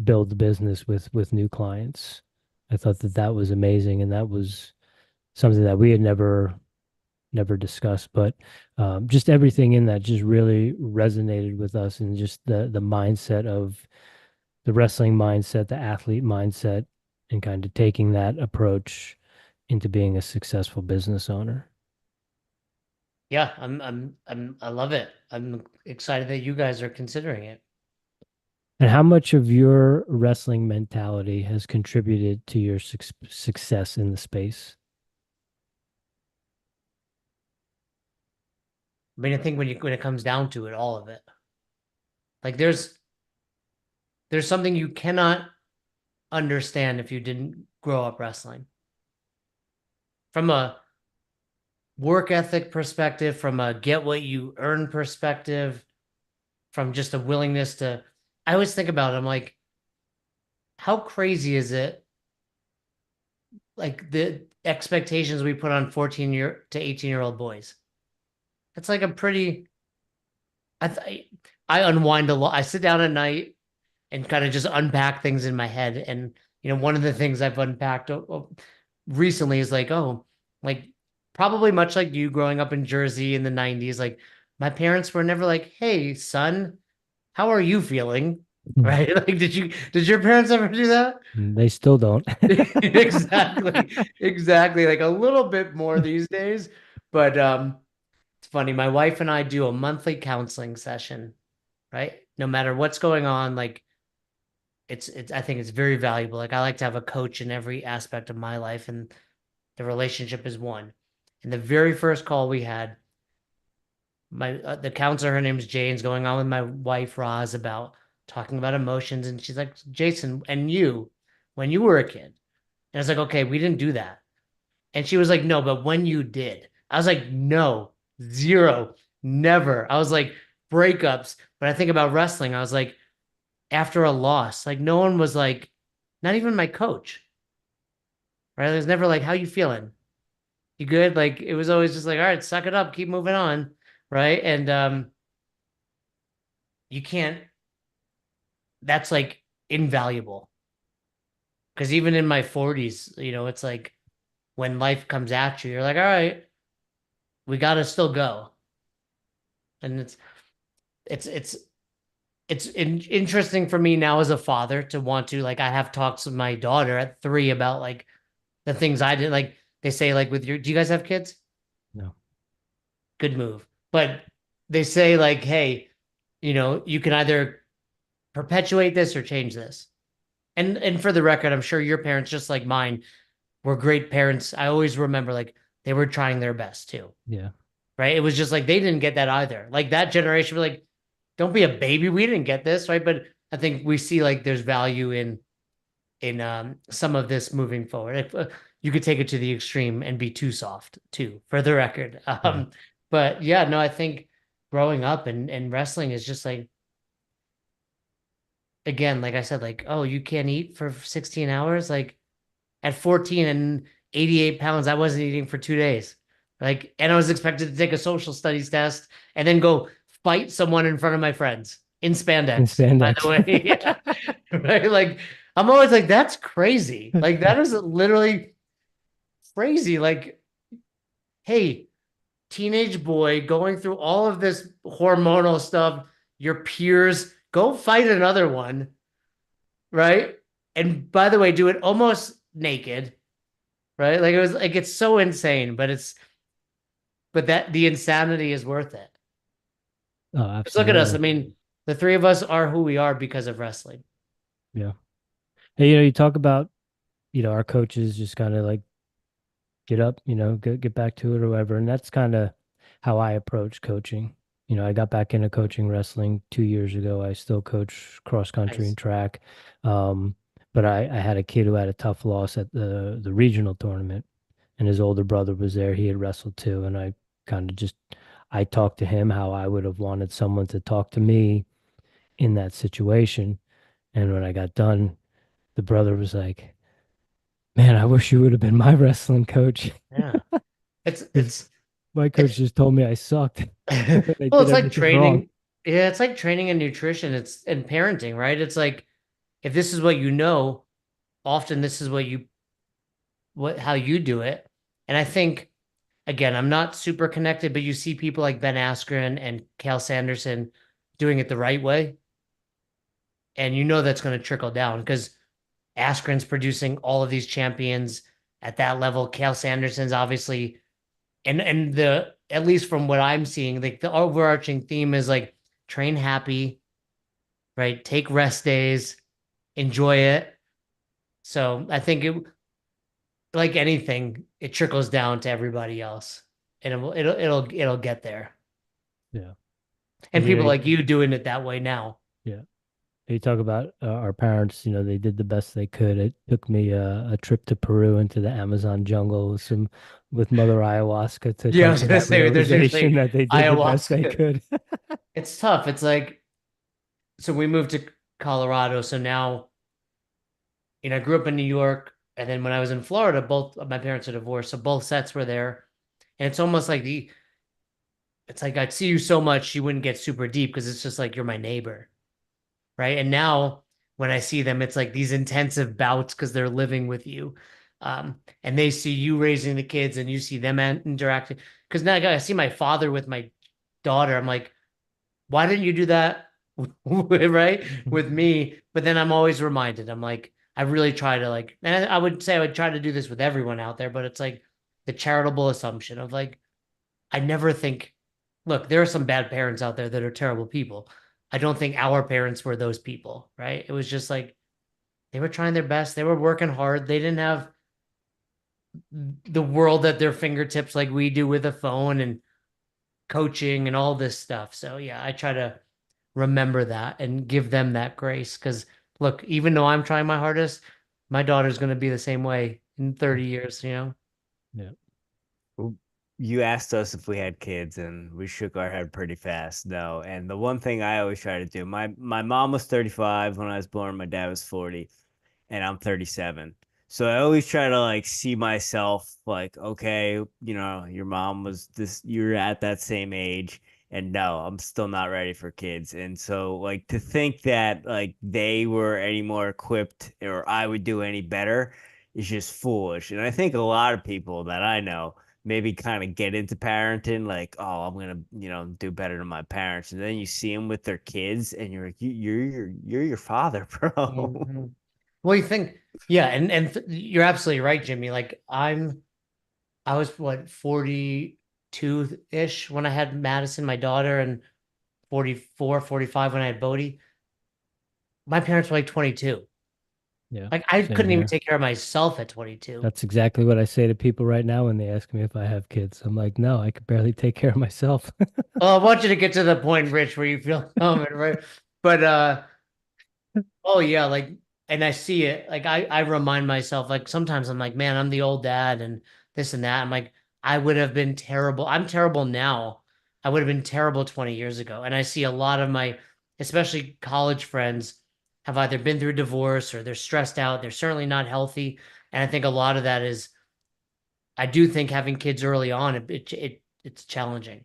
Speaker 1: build the business with new clients. I thought that that was amazing, and that was something that we had never discussed, but just everything in that just really resonated with us, and just the mindset of the wrestling mindset, the athlete mindset, and kind of taking that approach into being a successful business owner.
Speaker 2: Yeah, I love it. I'm excited that you guys are considering it.
Speaker 1: And how much of your wrestling mentality has contributed to your success in the space?
Speaker 2: I mean, I think when it comes down to it, all of it. Like there's something you cannot understand if you didn't grow up wrestling. From a work ethic perspective, from a get what you earn perspective, from just a willingness to I always think about it, I'm like, how crazy is it? Like the expectations we put on 14-year to 18-year-old boys. It's like a pretty I unwind a lot. I sit down at night and kind of just unpack things in my head. And one of the things I've unpacked recently is like, oh, like probably much like you growing up in Jersey in the 90s, like my parents were never like, hey, son, how are you feeling? Right? Like, did your parents ever do that?
Speaker 1: They still don't.
Speaker 2: Exactly. Exactly. Like a little bit more these days. But it's funny. My wife and I do a monthly counseling session, right? No matter what's going on, like it's I think it's very valuable. Like I like to have a coach in every aspect of my life, and the relationship is one. And the very first call we had, my the counselor, her name's Jane's going on with my wife Roz about talking about emotions, and she's like, Jason, and you, when you were a kid, and I was like, okay, we didn't do that, and she was like, no, but when you did, I was like, no, zero, never. I was like, breakups. But I think about wrestling, I was like, after a loss, like no one was like, not even my coach, right? It was never like, how you feeling? You good? Like it was always just like, all right, suck it up, keep moving on, right? And you can't. That's like invaluable because even in my 40s, it's like when life comes at you, you're like, all right, we got to still go. And it's it's interesting for me now as a father to want to like I have talks with my daughter at 3 about like the things I did. Like they say, like with your, do you guys have kids?
Speaker 1: No.
Speaker 2: Good move. But they say like, hey, you can either perpetuate this or change this. And for the record, I'm sure your parents, just like mine, were great parents. I always remember like they were trying their best too.
Speaker 1: Yeah.
Speaker 2: Right. It was just like they didn't get that either. Like that generation were like, don't be a baby. We didn't get this, right? But I think we see like there's value in some of this moving forward. If you could take it to the extreme and be too soft too, for the record.
Speaker 1: Yeah.
Speaker 2: But yeah, no, I think growing up and wrestling is just like, again, like I said, like, oh, you can't eat for 16 hours. Like at 14 and 88 pounds, I wasn't eating for 2 days. Like, and I was expected to take a social studies test and then go fight someone in front of my friends in
Speaker 1: In
Speaker 2: spandex, by the
Speaker 1: spandex.
Speaker 2: way. Yeah. Right. Like, I'm always like, that's crazy. Like, that is literally crazy. Like, hey, teenage boy going through all of this hormonal stuff, your peers, go fight another one, right? And by the way, do it almost naked, right? Like it was like it's so insane, but that the insanity is worth it.
Speaker 1: Oh,
Speaker 2: Just look at us. I
Speaker 1: absolutely.
Speaker 2: mean, the three of us are who we are because of wrestling.
Speaker 1: Yeah. Hey, you talk about, our coaches just kind of like get up, get back to it or whatever. And that's kind of how I approach coaching. I got back into coaching wrestling 2 years ago. I still coach cross country
Speaker 2: Nice.
Speaker 1: and track. Um, but I had a kid who had a tough loss at the regional tournament, and his older brother was there. He had wrestled too. And I kind of just, I talked to him how I would have wanted someone to talk to me in that situation. And when I got done, the brother was like, "Man, I wish you would have been my wrestling coach."
Speaker 2: Yeah. It's
Speaker 1: Because
Speaker 2: it's
Speaker 1: my coach
Speaker 2: it's
Speaker 1: just told me I sucked. I
Speaker 2: well,
Speaker 1: did
Speaker 2: it's like
Speaker 1: everything wrong.
Speaker 2: training. Yeah, it's like training and nutrition. It's and parenting, right? It's like if this is what you know, often this is what how you do it. And I think again, I'm not super connected, but you see people like Ben Askren and Cal Sanderson doing it the right way. And you know that's going to trickle down because Askren's producing all of these champions at that level. Cal Sanderson's obviously and the at least from what I'm seeing, like the overarching theme is like train happy, right? Take rest days, enjoy it. So I think it like anything, it trickles down to everybody else. And it'll get there.
Speaker 1: Yeah.
Speaker 2: And
Speaker 1: And
Speaker 2: people like you doing it that way now.
Speaker 1: yeah. You talk about our parents, they did the best they could. It took me a trip to Peru into the Amazon jungle with Mother Ayahuasca to
Speaker 2: Yeah, I
Speaker 1: come
Speaker 2: was
Speaker 1: to
Speaker 2: gonna
Speaker 1: that
Speaker 2: say there's
Speaker 1: realization
Speaker 2: usually
Speaker 1: that they did the best they
Speaker 2: ayahuasca.
Speaker 1: could.
Speaker 2: It's tough. It's like so we moved to Colorado, so now I grew up in New York, and then when I was in Florida, both of my parents are divorced, so both sets were there. And it's almost like it's like I'd see you so much you wouldn't get super deep because it's just like you're my neighbor, right? And now when I see them, it's like these intensive bouts because they're living with you. And they see you raising the kids and you see them interacting. Because now I see my father with my daughter. I'm like, why didn't you do that right with me? But then I'm always reminded. I'm like, I really try to like, and I would say I would try to do this with everyone out there, but it's like the charitable assumption of like, I never think, look, there are some bad parents out there that are terrible people. I don't think our parents were those people, right? It was just like they were trying their best. They were working hard. They didn't have the world at their fingertips like we do with a phone and coaching and all this stuff. So yeah, I try to remember that and give them that grace. Because look, even though I'm trying my hardest, my daughter's going to be the same way in 30 years.
Speaker 1: Yeah.
Speaker 3: Well, you asked us if we had kids, and we shook our head pretty fast. No. And the one thing I always try to do, my mom was 35 when I was born, my dad was 40, and I'm 37. So I always try to like see myself like, okay, your mom was this, you're at that same age, and no, I'm still not ready for kids. And so like to think that like they were any more equipped or I would do any better is just foolish. And I think a lot of people that I know maybe kind of get into parenting like, oh, I'm gonna, do better than my parents. And then you see them with their kids and you're like, you're your father, bro.
Speaker 2: Mhm. Well, you think, yeah, and you're absolutely right, Jimmy. Like I was what 42-ish when I had Madison, my daughter, and 44, 45 when I had Bodie. My parents were like 22.
Speaker 1: Yeah.
Speaker 2: Like I
Speaker 1: Same
Speaker 2: couldn't even
Speaker 1: here.
Speaker 2: take care of myself at 22.
Speaker 1: That's exactly what I say to people right now when they ask me if I have kids. I'm like, no, I could barely take care of myself.
Speaker 2: Well, I want you to get to the point, Rich, where you feel confident, right? But oh yeah, like, and I see it. Like I remind myself, like sometimes I'm like, man, I'm the old dad and this and that. I'm like, I would have been terrible. I'm terrible now. I would have been terrible 20 years ago. And I see a lot of my, especially college friends, have either been through divorce or they're stressed out. They're certainly not healthy. And I think a lot of that is, I do think having kids early on, it's challenging.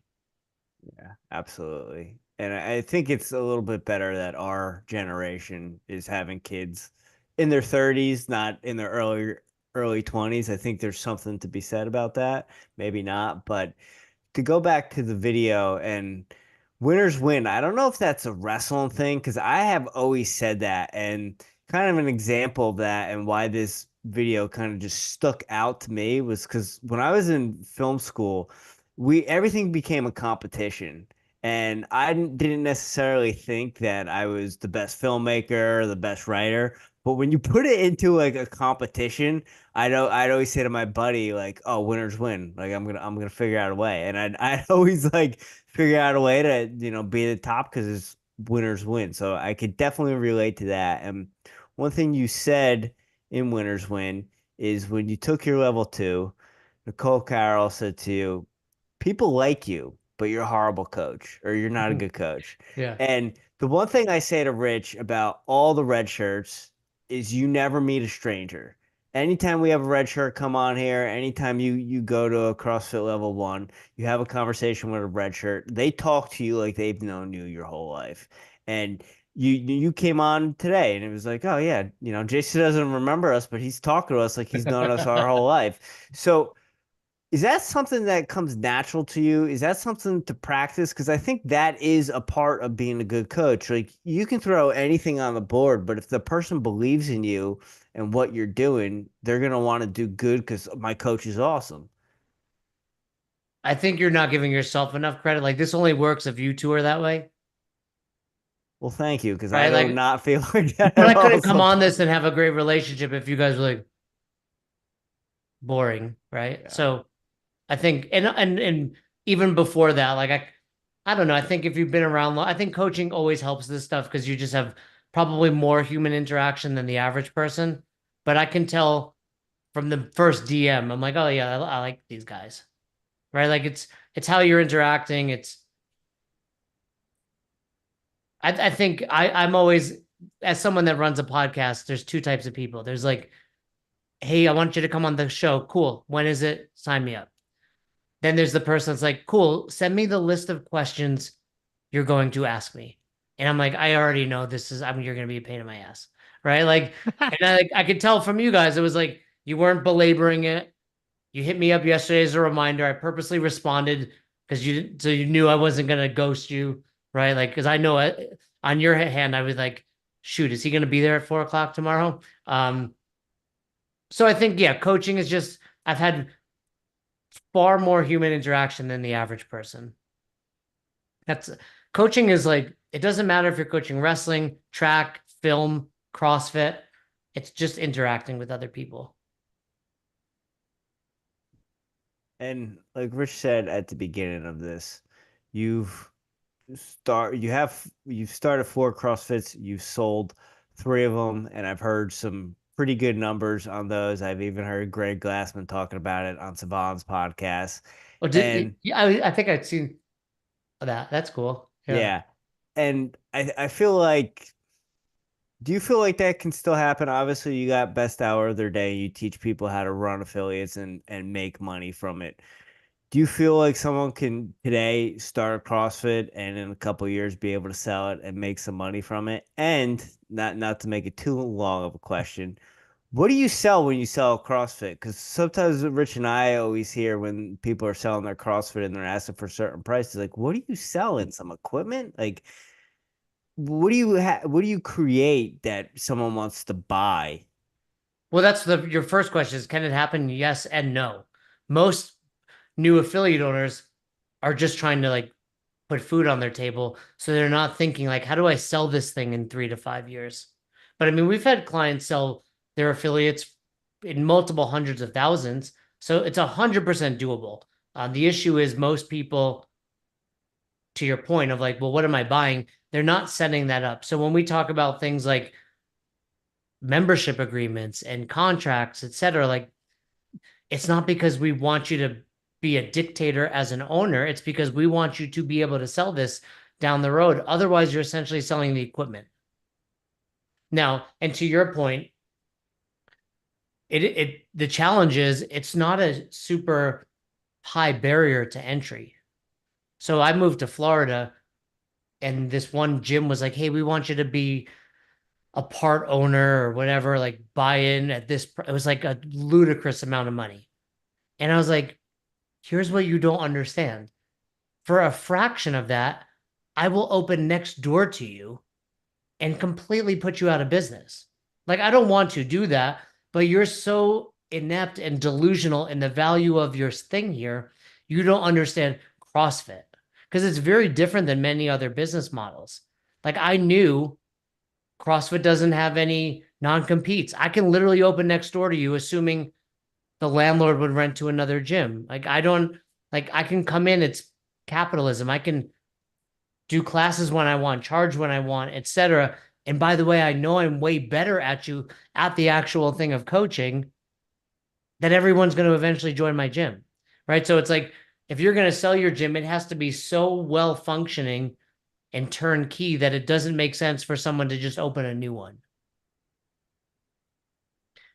Speaker 3: Yeah, absolutely. And I think it's a little bit better that our generation is having kids in their 30s, not in their early 20s. I think there's something to be said about that. Maybe not, but to go back to the video and winners win. I don't know if that's a wrestling thing because I have always said that, and kind of an example of that and why this video kind of just stuck out to me was because when I was in film school, we everything became a competition. And I didn't necessarily think that I was the best filmmaker or the best writer. But when you put it into like a competition, I know I'd always say to my buddy, like, oh, winners win. Like I'm gonna figure out a way. And I'd always like figure out a way to, be the top because it's winners win. So I could definitely relate to that. And one thing you said in winners win is when you took your level two, Nicole Carroll said to you, people like you, but you're a horrible coach or you're not a good coach.
Speaker 2: Yeah.
Speaker 3: And the one thing I say to Rich about all the red shirts is you never meet a stranger. Anytime we have a red shirt come on here, anytime you go to a CrossFit level one, you have a conversation with a red shirt, they talk to you like they've known you your whole life. And you came on today and it was like, oh yeah, Jason doesn't remember us, but he's talking to us like he's known us our whole life. So is that something that comes natural to you? Is that something to practice? Because I think that is a part of being a good coach. Like you can throw anything on the board, but if the person believes in you and what you're doing, they're gonna want to do good because my coach is awesome.
Speaker 2: I think you're not giving yourself enough credit. Like this only works if you two are that way,
Speaker 3: Well, thank you, because I
Speaker 2: right?
Speaker 3: do
Speaker 2: Like,
Speaker 3: not feel like that
Speaker 2: but I
Speaker 3: at all
Speaker 2: couldn't come on
Speaker 3: sometimes.
Speaker 2: this and have a great relationship if you guys were like boring, right?
Speaker 3: Yeah.
Speaker 2: So I think, and even before that, like I don't know. I think if you've been around long, I think coaching always helps this stuff because you just have probably more human interaction than the average person. But I can tell from the first DM, I'm like, oh yeah, I like these guys, right? Like it's how you're interacting. I think I'm always, as someone that runs a podcast, there's two types of people. There's like, hey, I want you to come on the show. Cool. When is it? Sign me up. Then there's the person that's like, cool, send me the list of questions you're going to ask me. And I'm like, I already know this is, I mean, you're going to be a pain in my ass. Right. Like, and I could tell from you guys, it was like, you weren't belaboring it. You hit me up yesterday as a reminder. I purposely responded because so you knew I wasn't going to ghost you. Right. Like, cause I know on your hand, I was like, shoot, is he going to be there at 4 o'clock tomorrow? So I think, yeah, coaching is just, I've had far more human interaction than the average person. That's coaching is like, it doesn't matter if you're coaching wrestling, track, film, CrossFit. It's just interacting with other people.
Speaker 3: And like Rich said at the beginning of this, you've you've started 4 CrossFits, you've sold 3 of them, and I've heard some pretty good numbers on those. I've even heard Greg Glassman talking about it on Savon's podcast.
Speaker 2: Oh, did
Speaker 3: And
Speaker 2: yeah, I think I'd seen that. That's cool. Yeah.
Speaker 3: yeah, and I feel like, do you feel like that can still happen? Obviously, you got best hour of their day. You teach people how to run affiliates and make money from it. Do you feel like someone can today start a CrossFit and in a couple of years be able to sell it and make some money from it? And not to make it too long of a question, what do you sell when you sell CrossFit? Because sometimes Rich and I always hear when people are selling their CrossFit and they're asking for certain prices, like, what do you sell in some equipment? Like, what do you create that someone wants to buy?
Speaker 2: Well, that's your first question is, can it happen? Yes and no. Most new affiliate owners are just trying to like put food on their table. So they're not thinking like, how do I sell this thing in 3 to 5 years? But I mean, we've had clients sell their affiliates in multiple hundreds of thousands. So it's 100% doable. The issue is most people, to your point of like, well, what am I buying? They're not setting that up. So when we talk about things like membership agreements and contracts, et cetera, like it's not because we want you to be a dictator as an owner. It's because we want you to be able to sell this down the road. Otherwise, you're essentially selling the equipment. Now, and to your point, The challenge is it's not a super high barrier to entry. So I moved to Florida and this one gym was like, "Hey, we want you to be a part owner or whatever, like buy in at this." It was like a ludicrous amount of money. And I was like, here's what you don't understand. For a fraction of that, I will open next door to you and completely put you out of business. Like, I don't want to do that, but you're so inept and delusional in the value of your thing here. You don't understand CrossFit because it's very different than many other business models. Like, I knew CrossFit doesn't have any non-competes. I can literally open next door to you, assuming the landlord would rent to another gym. Like, I don't, like, I can come in, it's capitalism. I can do classes when I want, charge when I want, etc. And by the way, I know I'm way better at you at the actual thing of coaching that everyone's going to eventually join my gym. Right. So it's like if you're going to sell your gym, it has to be so well functioning and turnkey that it doesn't make sense for someone to just open a new one.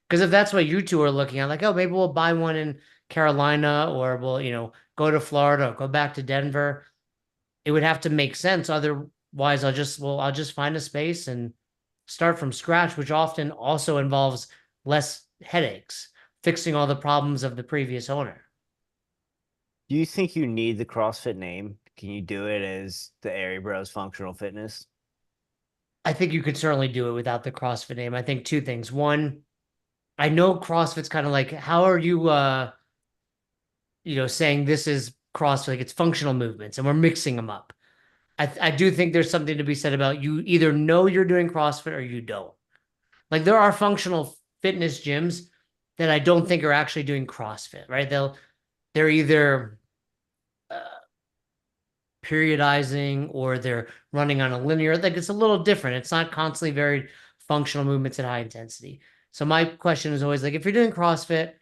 Speaker 2: Because if that's what you two are looking at, like, oh, maybe we'll buy one in Carolina or we'll, go to Florida or go back to Denver, it would have to make sense. Otherwise, I'll just find a space and start from scratch, which often also involves less headaches, fixing all the problems of the previous owner.
Speaker 3: Do you think you need the CrossFit name? Can you do it as the Airey Bros Functional Fitness?
Speaker 2: I think you could certainly do it without the CrossFit name. I think two things. One, I know CrossFit's kind of like, how are you saying this is CrossFit, like it's functional movements and we're mixing them up. I do think there's something to be said about you either know you're doing CrossFit or you don't. Like there are functional fitness gyms that I don't think are actually doing CrossFit, right? They're either uh, periodizing or they're running on a linear. Like it's a little different. It's not constantly very functional movements at high intensity. So my question is always like, if you're doing CrossFit,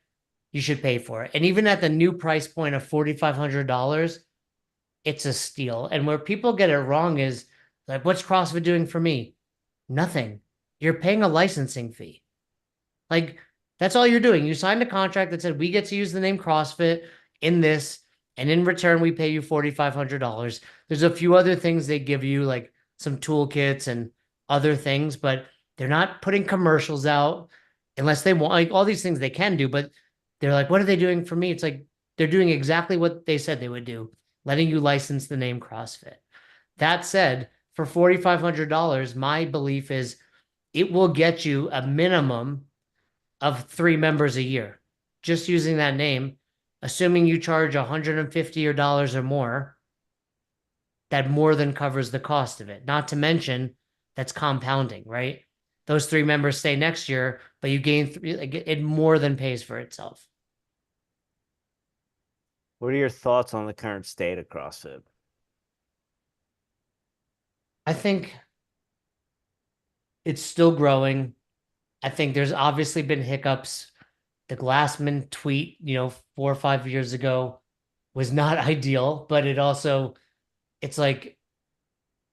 Speaker 2: you should pay for it. And even at the new price point of $4,500, it's a steal. And where people get it wrong is like, what's CrossFit doing for me? Nothing. You're paying a licensing fee. Like, that's all you're doing. You signed a contract that said we get to use the name CrossFit in this, and in return, we pay you $4,500. There's a few other things they give you, like some toolkits and other things, but they're not putting commercials out unless they want, like all these things they can do, but they're like, what are they doing for me? It's like they're doing exactly what they said they would do, letting you license the name CrossFit. That said, for $4,500, my belief is it will get you a minimum of 3 members a year. Just using that name, assuming you charge $150 or more, that more than covers the cost of it. Not to mention that's compounding, right? Those 3 members stay next year, but you gain it more than pays for itself.
Speaker 3: What are your thoughts on the current state of CrossFit?
Speaker 2: I think it's still growing. I think there's obviously been hiccups. The Glassman tweet, 4 or 5 years ago was not ideal, but it's like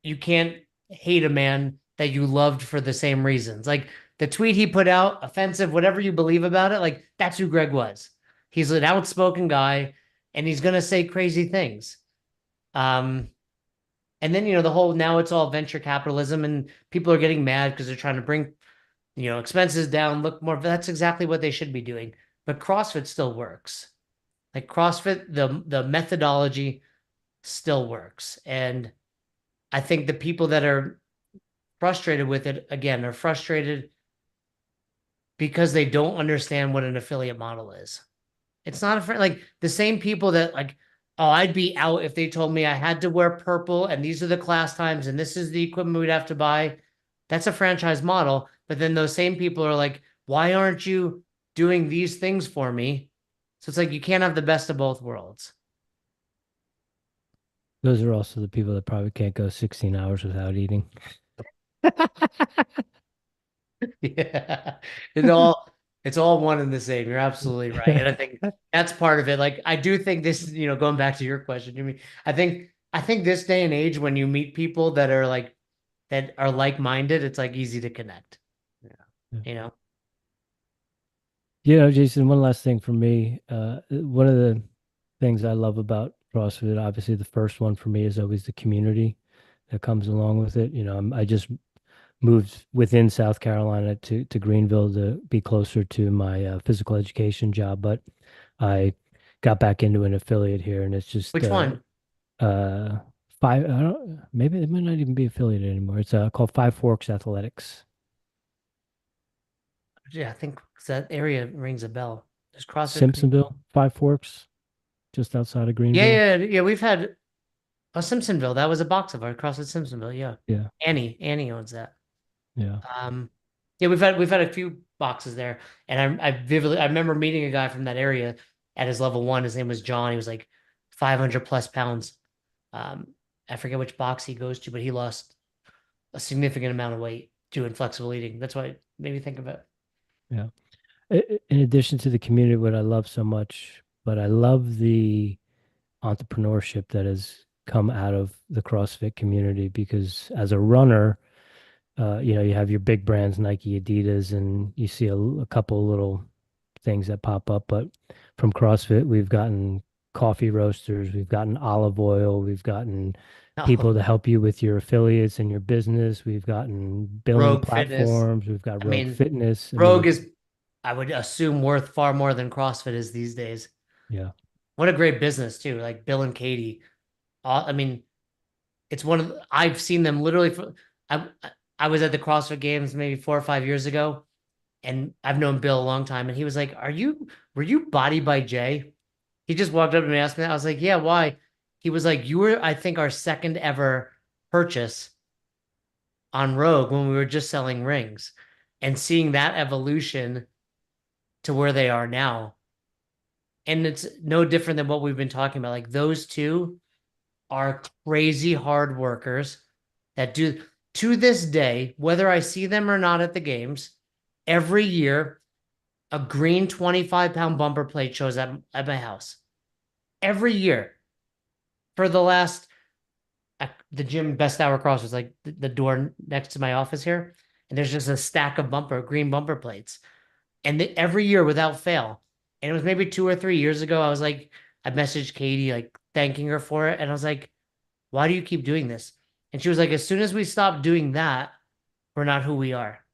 Speaker 2: you can't hate a man that you loved for the same reasons. Like the tweet he put out, offensive, whatever you believe about it, like that's who Greg was. He's an outspoken guy and he's going to say crazy things. And then, the whole now it's all venture capitalism and people are getting mad because they're trying to bring, expenses down, look more. That's exactly what they should be doing. But CrossFit still works. Like CrossFit, the methodology still works. And I think the people that are frustrated with it, again, are frustrated because they don't understand what an affiliate model is. It's not like the same people that like, oh, I'd be out if they told me I had to wear purple and these are the class times and this is the equipment we'd have to buy. That's a franchise model. But then those same people are like, why aren't you doing these things for me? So it's like you can't have the best of both worlds.
Speaker 1: Those are also the people that probably can't go 16 hours without eating.
Speaker 2: Yeah. It's all one and the same. You're absolutely right. And I think that's part of it. Like I do think this, going back to your question, Jimmy, I think this day and age when you meet people that are like-minded, it's like easy to connect.
Speaker 3: Yeah.
Speaker 2: You know?
Speaker 1: Jason, one last thing for me. One of the things I love about CrossFit, obviously the first one for me is always the community that comes along with it. I just moved within South Carolina to Greenville to be closer to my physical education job, but I got back into an affiliate here, and it's just
Speaker 2: Which one?
Speaker 1: uh five. I don't, maybe it might not even be affiliated anymore. It's called Five Forks Athletics.
Speaker 2: Yeah, I think that area rings a bell. There's CrossFit Green.
Speaker 1: Simpsonville, Five Forks, just outside of
Speaker 2: Yeah,
Speaker 1: Greenville.
Speaker 2: yeah, yeah. We've had Simpsonville. That was a box of our CrossFit Simpsonville. Yeah.
Speaker 1: Yeah,
Speaker 2: Annie owns that.
Speaker 1: yeah.
Speaker 2: Um, yeah, we've had a few boxes there, and I remember meeting a guy from that area at his level one. His name was John. He was like 500 plus pounds. Um, I forget which box he goes to, but he lost a significant amount of weight doing flexible eating. That's why it made me think of it.
Speaker 1: Yeah. In addition to the community, what I love so much, but I love the entrepreneurship that has come out of the CrossFit community because as a runner, you have your big brands, Nike, Adidas, and you see a couple little things that pop up. But from CrossFit, we've gotten coffee roasters, we've gotten olive oil, we've gotten people
Speaker 2: No,
Speaker 1: to help you with your affiliates and your business. We've gotten billing
Speaker 2: Rogue Fitness.
Speaker 1: platforms, we've got
Speaker 2: I
Speaker 1: Rogue
Speaker 2: mean,
Speaker 1: Fitness. I
Speaker 2: Rogue
Speaker 1: mean,
Speaker 2: is, I would assume, worth far more than CrossFit is these days.
Speaker 1: yeah.
Speaker 2: What a great business too. Like Bill and Katie. I mean, it's one of I've seen them literally for I I was at the CrossFit Games maybe 4 or 5 years ago, and I've known Bill a long time, and he was like, were you Body by Jay?" He just walked up to me and asked me that. I was like, "Yeah, why?" He was like, "You were, I think, our second ever purchase on Rogue when we were just selling rings." And seeing that evolution to where they are now. And it's no different than what we've been talking about. Like those two are crazy hard workers that do to this day, whether I see them or not at the games, every year a green 25-pound bumper plate shows up at my house. Every year for the last the gym best hour cross was like the door next to my office here. And there's just a stack of green bumper plates. And every year without fail. And it was maybe 2 or 3 years ago. I was like, I messaged Katie, like thanking her for it. And I was like, why do you keep doing this? And she was like, as soon as we stop doing that, we're not who we are.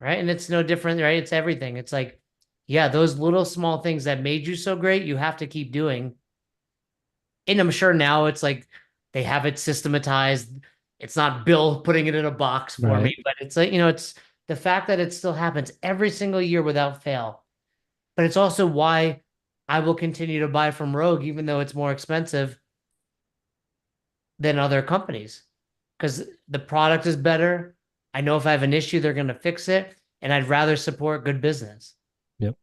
Speaker 2: Right. And it's no different, right? It's everything. It's like, yeah, those little small things that made you so great, you have to keep doing. And I'm sure now it's like they have it systematized. It's not Bill putting it in a box for
Speaker 1: Right.
Speaker 2: me, but it's like, it's the fact that it still happens every single year without fail. But it's also why I will continue to buy from Rogue, even though it's more expensive than other companies, because the product is better. I know if I have an issue, they're going to fix it, and I'd rather support good business.
Speaker 1: Yep.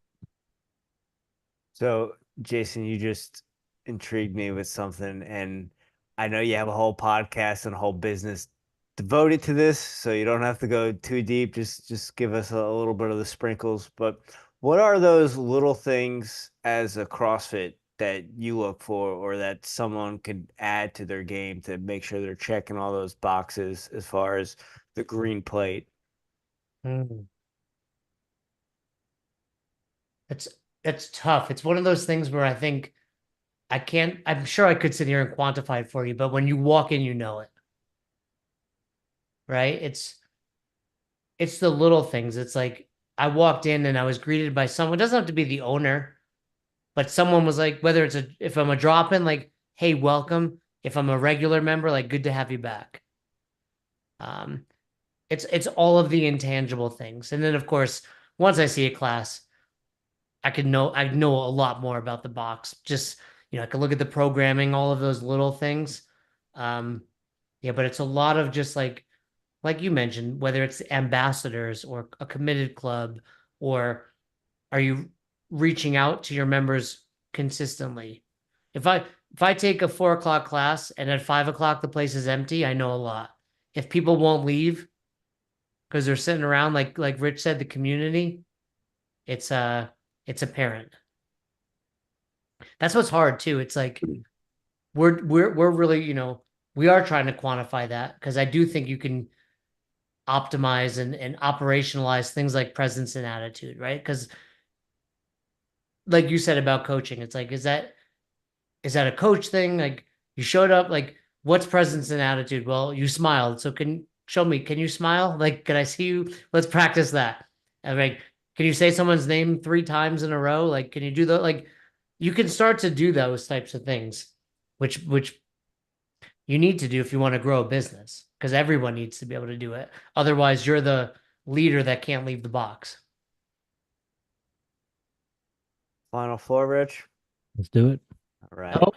Speaker 3: So, Jason, you just intrigued me with something, and I know you have a whole podcast and a whole business devoted to this, so you don't have to go too deep. Just give us a little bit of the sprinkles. But what are those little things as a CrossFit that you look for, or that someone could add to their game to make sure they're checking all those boxes as far as the green plate?
Speaker 2: Mm. It's it's tough. It's one of those things where I think I can't. I'm sure I could sit here and quantify it for you, but when you walk in, you know it, right? It's the little things. It's like I walked in and I was greeted by someone. It doesn't have to be the owner, but someone was like, whether it's if I'm a drop in, like, hey, welcome. If I'm a regular member, like, good to have you back. Um, it's all of the intangible things. And then of course, once I see a class, I know a lot more about the box. Just, I can look at the programming, all of those little things. Um, yeah, but it's a lot of just like you mentioned, whether it's ambassadors or a committed club, or are you reaching out to your members consistently? If I take a 4 o'clock class and at 5 o'clock the place is empty, I know a lot. If people won't leave because they're sitting around, like Rich said, the community, it's it's apparent. That's what's hard too. It's like we're really, we are trying to quantify that because I do think you can optimize and operationalize things like presence and attitude, right? Because like you said about coaching, it's like, is that a coach thing? Like you showed up, like what's presence and attitude? Well, you smiled. So can you smile? Like, can I see you? Let's practice that. And like, can you say someone's name 3 times in a row? Like, can you do that? Like, you can start to do those types of things, which you need to do if you want to grow a business, because everyone needs to be able to do it. Otherwise, you're the leader that can't leave the box.
Speaker 3: Final four, Rich.
Speaker 1: Let's do it.
Speaker 3: All right.
Speaker 1: Oh,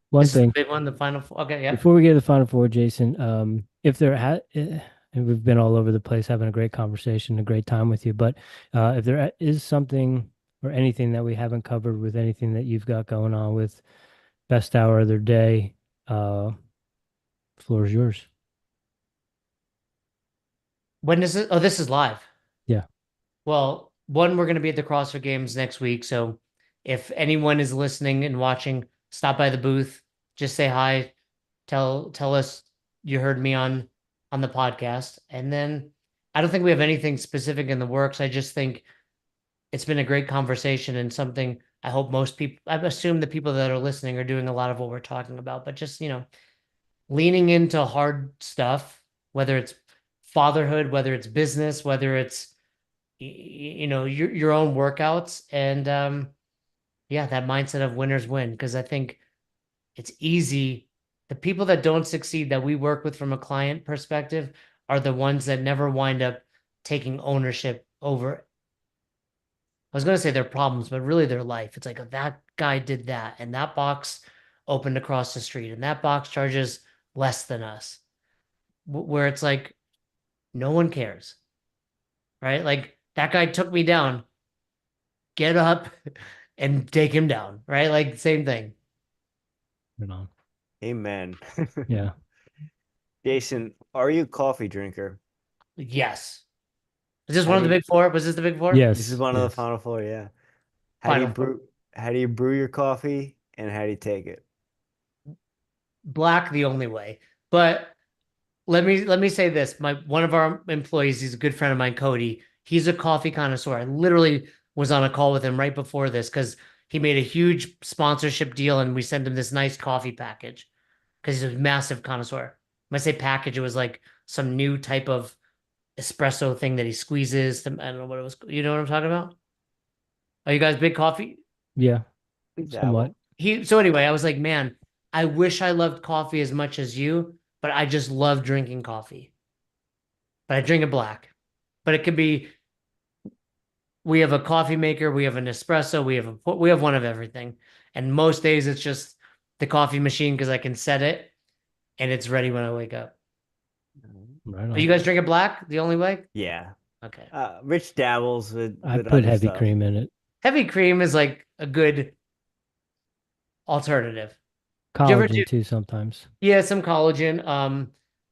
Speaker 1: one
Speaker 2: This is the
Speaker 1: thing
Speaker 2: big one, the final four. Okay, yeah.
Speaker 1: before we get to the final four, Jason. If there and we've been all over the place having a great conversation, a great time with you, but if there is something or anything that we haven't covered with anything that you've got going on with best hour of their day, floor is yours.
Speaker 2: When is it? Oh, this is live.
Speaker 1: Yeah.
Speaker 2: Well, one, we're going to be at the CrossFit Games next week. So if anyone is listening and watching, stop by the booth, just say hi, tell us you heard me on the podcast. And then I don't think we have anything specific in the works. I just think it's been a great conversation and something I hope most people, I assume the people that are listening are doing a lot of what we're talking about, but just, leaning into hard stuff, whether it's fatherhood, whether it's business, whether it's your own workouts, and yeah, that mindset of winners win, because I think it's easy. The people that don't succeed that we work with from a client perspective are the ones that never wind up taking ownership over, I was going to say their problems, but really their life. It's like, oh, that guy did that, and that box opened across the street, and that box charges less than us. Where it's like, no one cares, right? Like, that guy took me down. Get up and take him down, right? Like, same thing.
Speaker 1: Right on.
Speaker 3: Amen.
Speaker 1: Yeah.
Speaker 3: Jason, are you a coffee drinker?
Speaker 2: Yes. Is this
Speaker 3: How
Speaker 2: one of
Speaker 3: do
Speaker 2: the
Speaker 3: you,
Speaker 2: big four? Was this the big four?
Speaker 1: Yes.
Speaker 3: this is one of the
Speaker 1: yes.
Speaker 3: final four, yeah.
Speaker 2: Final four.
Speaker 3: How do you brew your coffee and how do you take it?
Speaker 2: Black the only way. But let me say this. One of our employees, he's a good friend of mine, Cody. He's a coffee connoisseur. I literally was on a call with him right before this because he made a huge sponsorship deal and we sent him this nice coffee package because he's a massive connoisseur. When I say package, it was like some new type of espresso thing that he squeezes. I don't know what it was. You know what I'm talking about? Are you guys big coffee?
Speaker 1: Yeah.
Speaker 3: Dabble.
Speaker 1: Somewhat.
Speaker 2: So anyway, I was like, man, I wish I loved coffee as much as you, but I just love drinking coffee. But I drink it black. But it could be, we have a coffee maker, we have an espresso, we have one of everything. And most days it's just the coffee machine because I can set it and it's ready when I wake up.
Speaker 1: Right
Speaker 2: Are you
Speaker 1: on.
Speaker 2: guys drinking black the only way?
Speaker 3: Yeah.
Speaker 2: Okay.
Speaker 3: Rich dabbles
Speaker 1: I
Speaker 3: with
Speaker 1: put
Speaker 3: other
Speaker 1: heavy
Speaker 3: stuff.
Speaker 1: cream in it.
Speaker 2: Heavy cream is like a good alternative. Do you ever do?
Speaker 1: Collagen too sometimes.
Speaker 2: Yeah, some collagen.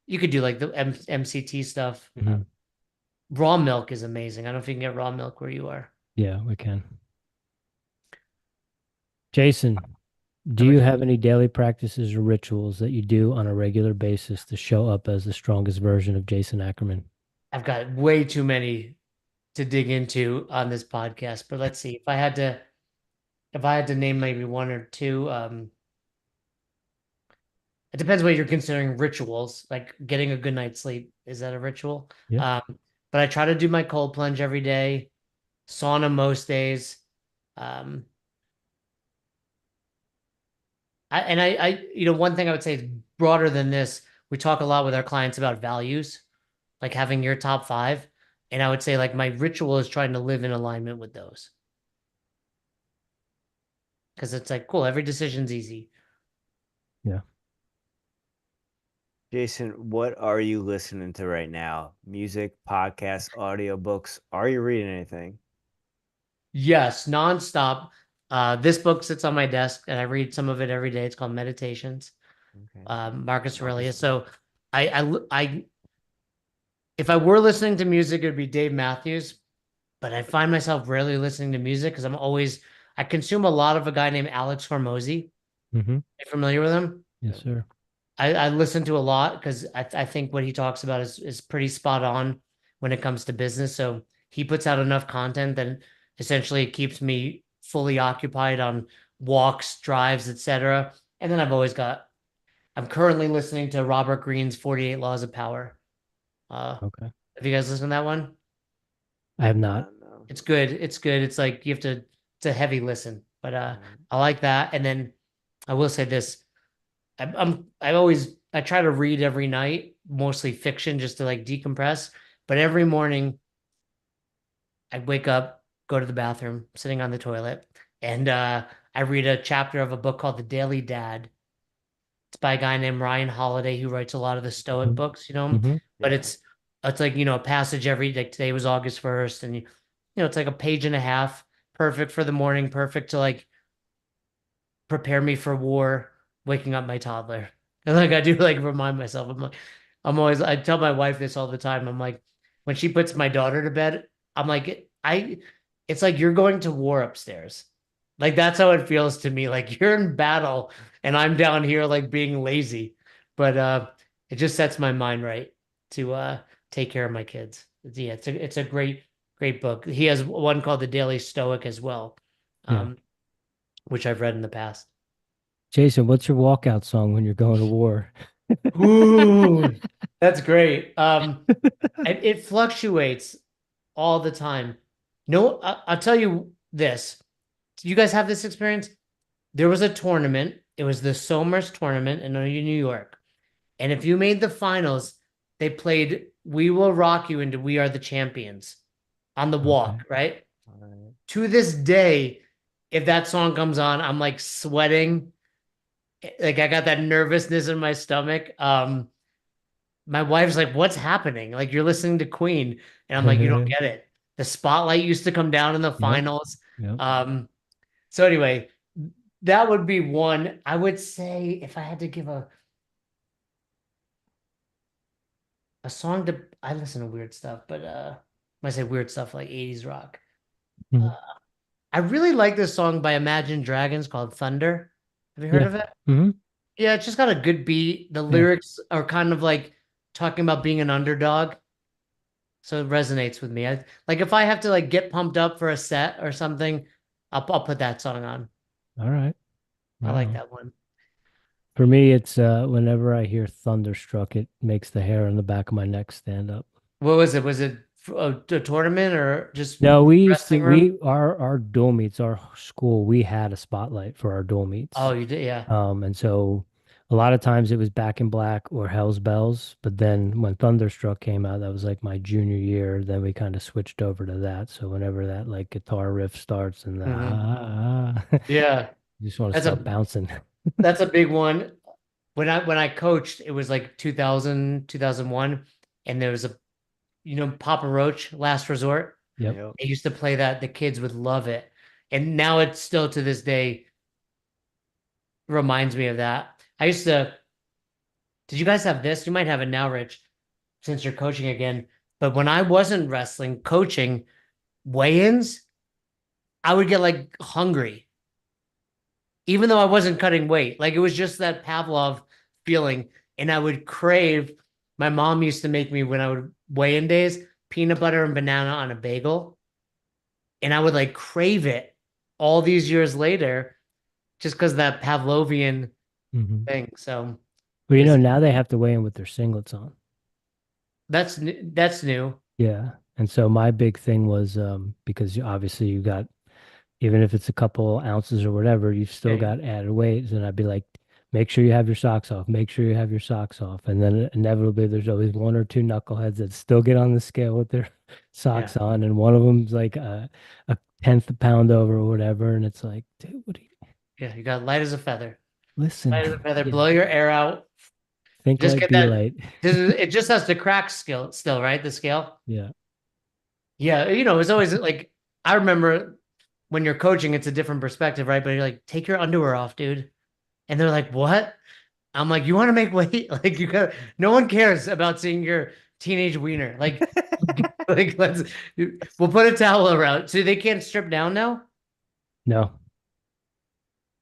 Speaker 2: You could do like the MCT stuff.
Speaker 1: Mhm.
Speaker 2: Raw milk is amazing. I don't know if you can get raw milk where you are.
Speaker 1: Yeah, we can. Jason, do
Speaker 2: Number
Speaker 1: you
Speaker 2: two.
Speaker 1: have any daily practices or rituals that you do on a regular basis to show up as the strongest version of Jason Ackerman?
Speaker 2: I've got way too many to dig into on this podcast, but let's see. If I had to name maybe one or two, it depends what you're considering rituals, like getting a good night's sleep. Is that a ritual?
Speaker 1: Yeah.
Speaker 2: But I try to do my cold plunge every day, sauna most days. Um, one thing I would say is broader than this. We talk a lot with our clients about values, like having your top 5. And I would say like my ritual is trying to live in alignment with those. Because it's like, cool, every decision's easy.
Speaker 1: Yeah.
Speaker 3: Jason, what are you listening to right now? Music, podcasts, audiobooks? Are you reading anything?
Speaker 2: Yes, nonstop. This book sits on my desk and I read some of it every day. It's called Meditations,
Speaker 3: Okay.
Speaker 2: Marcus Aurelius. So I, if I were listening to music, it would be Dave Matthews, but I find myself rarely listening to music because I consume a lot of a guy named Alex Hormozy.
Speaker 1: Mm-hmm.
Speaker 2: Are you familiar with him?
Speaker 1: Yes, sir.
Speaker 2: I listen to a lot because I think what he talks about is pretty spot on. when it comes to business. So he puts out enough content that essentially it keeps me fully occupied on walks, drives, etc. And then I'm currently listening to Robert Greene's 48 Laws of Power.
Speaker 1: Okay.
Speaker 2: Have you guys listened to that one?
Speaker 1: I have not.
Speaker 3: No.
Speaker 2: It's good. It's good. It's like you have to, it's a heavy listen, but I like that. And then I will say this. I try to read every night, mostly fiction just to like decompress. But every morning I wake up, go to the bathroom, sitting on the toilet, and I read a chapter of a book called The Daily Dad. It's by a guy named Ryan Holiday who writes a lot of the Stoic books, you know.
Speaker 1: Mm-hmm.
Speaker 2: But
Speaker 3: Yeah.
Speaker 2: it's like, you know, a passage every like today was August 1st, and you know, it's like a page and a half, perfect for the morning, perfect to like prepare me for war, waking up my toddler. And like I do like remind myself, I tell my wife this all the time. I'm like, when she puts my daughter to bed, I'm like, it's like you're going to war upstairs. Like that's how it feels to me. Like you're in battle and I'm down here like being lazy. But it just sets my mind right to take care of my kids. Yeah, it's a great book. He has one called The Daily Stoic as well.
Speaker 1: Yeah.
Speaker 2: Um, which I've read in the past.
Speaker 1: Jason, what's your walkout song when you're going to war?
Speaker 2: Ooh, that's great. It fluctuates all the time. No, I'll tell you this. Do you guys have this experience? There was a tournament. It was the Somers tournament in New York. And if you made the finals, they played We Will Rock You into We Are the Champions on the
Speaker 1: Okay.
Speaker 2: walk, right?
Speaker 3: All right.
Speaker 2: To this day, if that song comes on, I'm like sweating. Like I got that nervousness in my stomach. My wife's like, "What's happening? Like you're listening to Queen," and I'm like, "You don't get it. The spotlight used to come down in the
Speaker 1: Yep.
Speaker 2: finals."
Speaker 1: Yep.
Speaker 2: So anyway, that would be one. I would say if I had to give a song to, I listen to weird stuff, but when I say weird stuff like 80s rock,
Speaker 1: Mhm.
Speaker 2: uh, I really like this song by Imagine Dragons called Thunder. Have you heard
Speaker 1: Yeah.
Speaker 2: of it?
Speaker 1: Hmm.
Speaker 2: Yeah, it's just got a good beat. The
Speaker 1: Yeah.
Speaker 2: lyrics are kind of like talking about being an underdog. So it resonates with me. Like if I have to like get pumped up for a set or something, I'll put that song on.
Speaker 1: All right.
Speaker 2: I
Speaker 1: Right
Speaker 2: like
Speaker 1: on.
Speaker 2: that one.
Speaker 1: For me, it's whenever I hear Thunderstruck, it makes the hair on the back of my neck stand up.
Speaker 2: What was it? Was it a tournament or just
Speaker 1: No, we used to
Speaker 2: dressing room?
Speaker 1: our dual meets, our school, we had a spotlight for our dual
Speaker 2: Oh,
Speaker 1: meets.
Speaker 2: you did, yeah.
Speaker 1: And so a lot of times it was Back in Black or Hell's Bells. But then when Thunderstruck came out, that was like my junior year. Then we kind of switched over to that. So whenever that like guitar riff starts and the
Speaker 2: Hmm.
Speaker 1: you
Speaker 2: Yeah.
Speaker 1: just want to
Speaker 2: That's
Speaker 1: start
Speaker 2: a
Speaker 1: bouncing.
Speaker 2: that's a big one. When I coached, it was like 2000, 2001, and there was a Papa Roach, Last Resort.
Speaker 1: Yep.
Speaker 3: Yep.
Speaker 2: They used to play that. The kids would love it. And now it's still to this day reminds me of that. Did you guys have this? You might have it now, Rich, since you're coaching again. But when I wasn't wrestling, coaching weigh-ins, I would get like hungry, even though I wasn't cutting weight. Like it was just that Pavlov feeling. And I would crave, my mom used to make me when I would weigh-in days, peanut butter and banana on a bagel. And I would like crave it all these years later, just because that Pavlovian
Speaker 1: Hmm.
Speaker 2: thing. So
Speaker 1: Well,
Speaker 2: is
Speaker 1: now they have to weigh in with their singlets on.
Speaker 2: that's new.
Speaker 1: Yeah. And so my big thing was because obviously you got, even if it's a couple ounces or whatever, you've still
Speaker 2: Yeah,
Speaker 1: got added weight. And I'd be like, make sure you have your socks off. Make sure you have your socks off. And then inevitably, there's always one or two knuckleheads that still get on the scale with their
Speaker 2: yeah,
Speaker 1: socks on. And one of them's like a tenth a pound over or whatever. And it's like, dude, what do you
Speaker 2: yeah. You got light as a feather.
Speaker 1: listen?
Speaker 2: Light as a feather.
Speaker 1: Yeah.
Speaker 2: Blow your air out.
Speaker 1: Think
Speaker 2: Just
Speaker 1: light,
Speaker 2: get
Speaker 1: be
Speaker 2: that.
Speaker 1: light.
Speaker 2: It just has to crack still, right? The scale.
Speaker 1: Yeah.
Speaker 2: Yeah, it's always like I remember when you're coaching, it's a different perspective, right? But you're like, take your underwear off, dude. And they're like, what? I'm like, you want to make weight? Like you got no one cares about seeing your teenage wiener. Like, like we'll put a towel around. So they can't strip down now.
Speaker 1: No.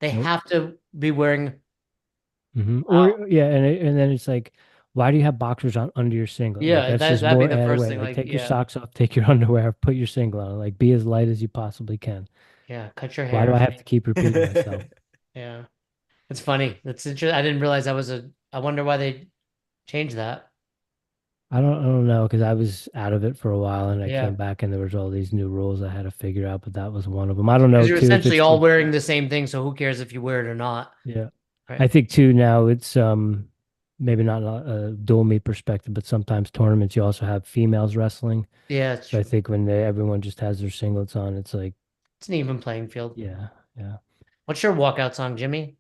Speaker 2: They
Speaker 1: Nope.
Speaker 2: have to be wearing.
Speaker 1: Hmm.
Speaker 2: Wow.
Speaker 1: Or yeah, and then it's like, why do you have boxers on under your singlet? Like
Speaker 2: Yeah,
Speaker 1: that's just
Speaker 2: that'd be
Speaker 1: more
Speaker 2: the
Speaker 1: added
Speaker 2: first
Speaker 1: weight.
Speaker 2: thing.
Speaker 1: Like
Speaker 2: Like,
Speaker 1: take your
Speaker 2: yeah,
Speaker 1: socks off, take your underwear, put your singlet on. Like be as light as you possibly can.
Speaker 2: yeah, cut your
Speaker 1: Why do
Speaker 2: hair.
Speaker 1: I have to keep repeating myself?
Speaker 2: Yeah, it's funny. That's interesting. I didn't realize that was a. I wonder why they changed that.
Speaker 1: I don't know because I was out of it for a while and I
Speaker 2: Yeah,
Speaker 1: came back and there was all these new rules I had to figure out, but that was one of them. I don't know
Speaker 2: because you're
Speaker 1: too if
Speaker 2: essentially
Speaker 1: it's
Speaker 2: all
Speaker 1: the
Speaker 2: wearing the same thing, so who cares if you wear it or not,
Speaker 1: yeah.
Speaker 2: right?
Speaker 1: I think too now it's maybe not a dual meet perspective, but sometimes tournaments you also have females wrestling.
Speaker 2: Yeah, it's
Speaker 1: So I
Speaker 2: true.
Speaker 1: think when everyone just has their singlets on, it's like
Speaker 2: It's an even playing field.
Speaker 1: yeah, yeah.
Speaker 2: What's your walkout song, Jimmy?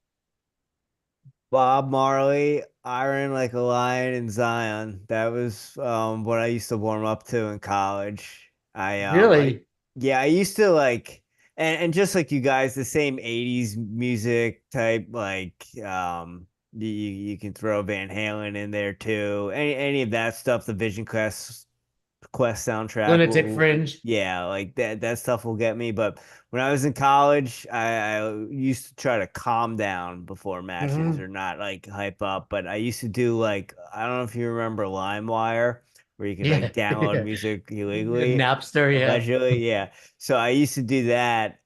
Speaker 3: Bob Marley, Iron Like a Lion in Zion. That was what I used to warm up to in college. I
Speaker 2: Really?
Speaker 3: yeah, I used to like and just like you guys, the same 80s music type, like you can throw Van Halen in there too. Any of that stuff, the Vision Quest soundtrack
Speaker 2: Lunatic Fringe.
Speaker 3: yeah, like that stuff will get me. But when I was in college, I used to try to calm down before matches
Speaker 2: Hmm.
Speaker 3: or not like hype up. But I used to do like I don't know if you remember LimeWire, where you could
Speaker 2: Yeah.
Speaker 3: like download music illegally,
Speaker 2: Napster, yeah.
Speaker 3: allegedly. Yeah. So I used to do that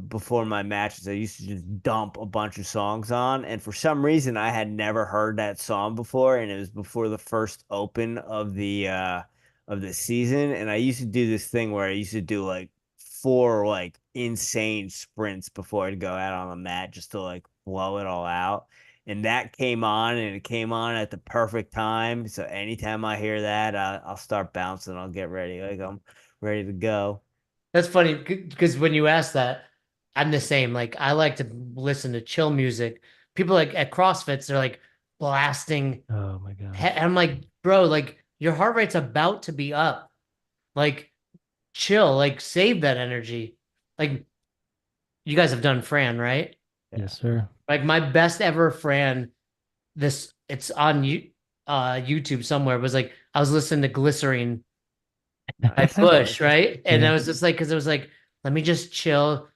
Speaker 3: before my matches. I used to just dump a bunch of songs on, and for some reason, I had never heard that song before, and it was before the first open of the season. And I used to do this thing where I used to do like four like insane sprints before I'd go out on the mat just to like blow it all out. And that came on, and it came on at the perfect time. So anytime I hear that, I'll start bouncing. I'll get ready. Like I'm ready to go.
Speaker 2: That's funny because when you ask that, I'm the same. Like I like to listen to chill music. People like at CrossFits, they're like blasting.
Speaker 1: Oh my
Speaker 2: And
Speaker 1: gosh.
Speaker 2: I'm like, bro, like your heart rate's about to be up. Like chill, like save that energy. Like you guys have done Fran, right?
Speaker 3: Yeah.
Speaker 1: Yes, sir.
Speaker 2: Like my best ever Fran, this it's on YouTube somewhere, was like I was listening to Glycerine by
Speaker 3: Nice,
Speaker 2: Bush,
Speaker 3: nice.
Speaker 2: right? And I
Speaker 1: Yeah.
Speaker 2: was just like, because it was like, let me just chill,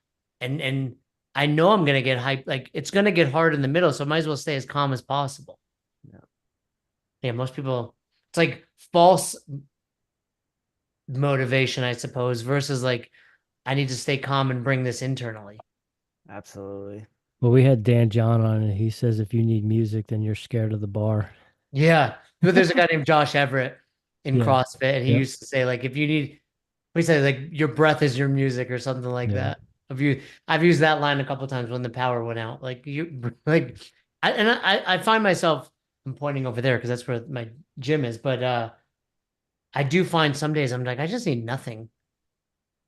Speaker 2: and I know I'm gonna get hyped. Like it's gonna get hard in the middle, so I might as well stay as calm as possible.
Speaker 3: Yeah,
Speaker 2: Yeah, most people, it's like false motivation, I suppose, versus like I need to stay calm and bring this internally.
Speaker 3: absolutely.
Speaker 1: Well, we had Dan John on and he says if you need music, then you're scared of the bar.
Speaker 2: Yeah, but there's a guy named Josh Everett in
Speaker 1: Yeah.
Speaker 2: CrossFit, and he
Speaker 1: Yep.
Speaker 2: used to say like if you need, we say like your breath is your music or something like
Speaker 1: Yeah.
Speaker 2: that. I've used that line a couple times when the power went out. Like you, like, I find myself, I'm pointing over there because that's where my gym is, but I do find some days I'm like I just need nothing.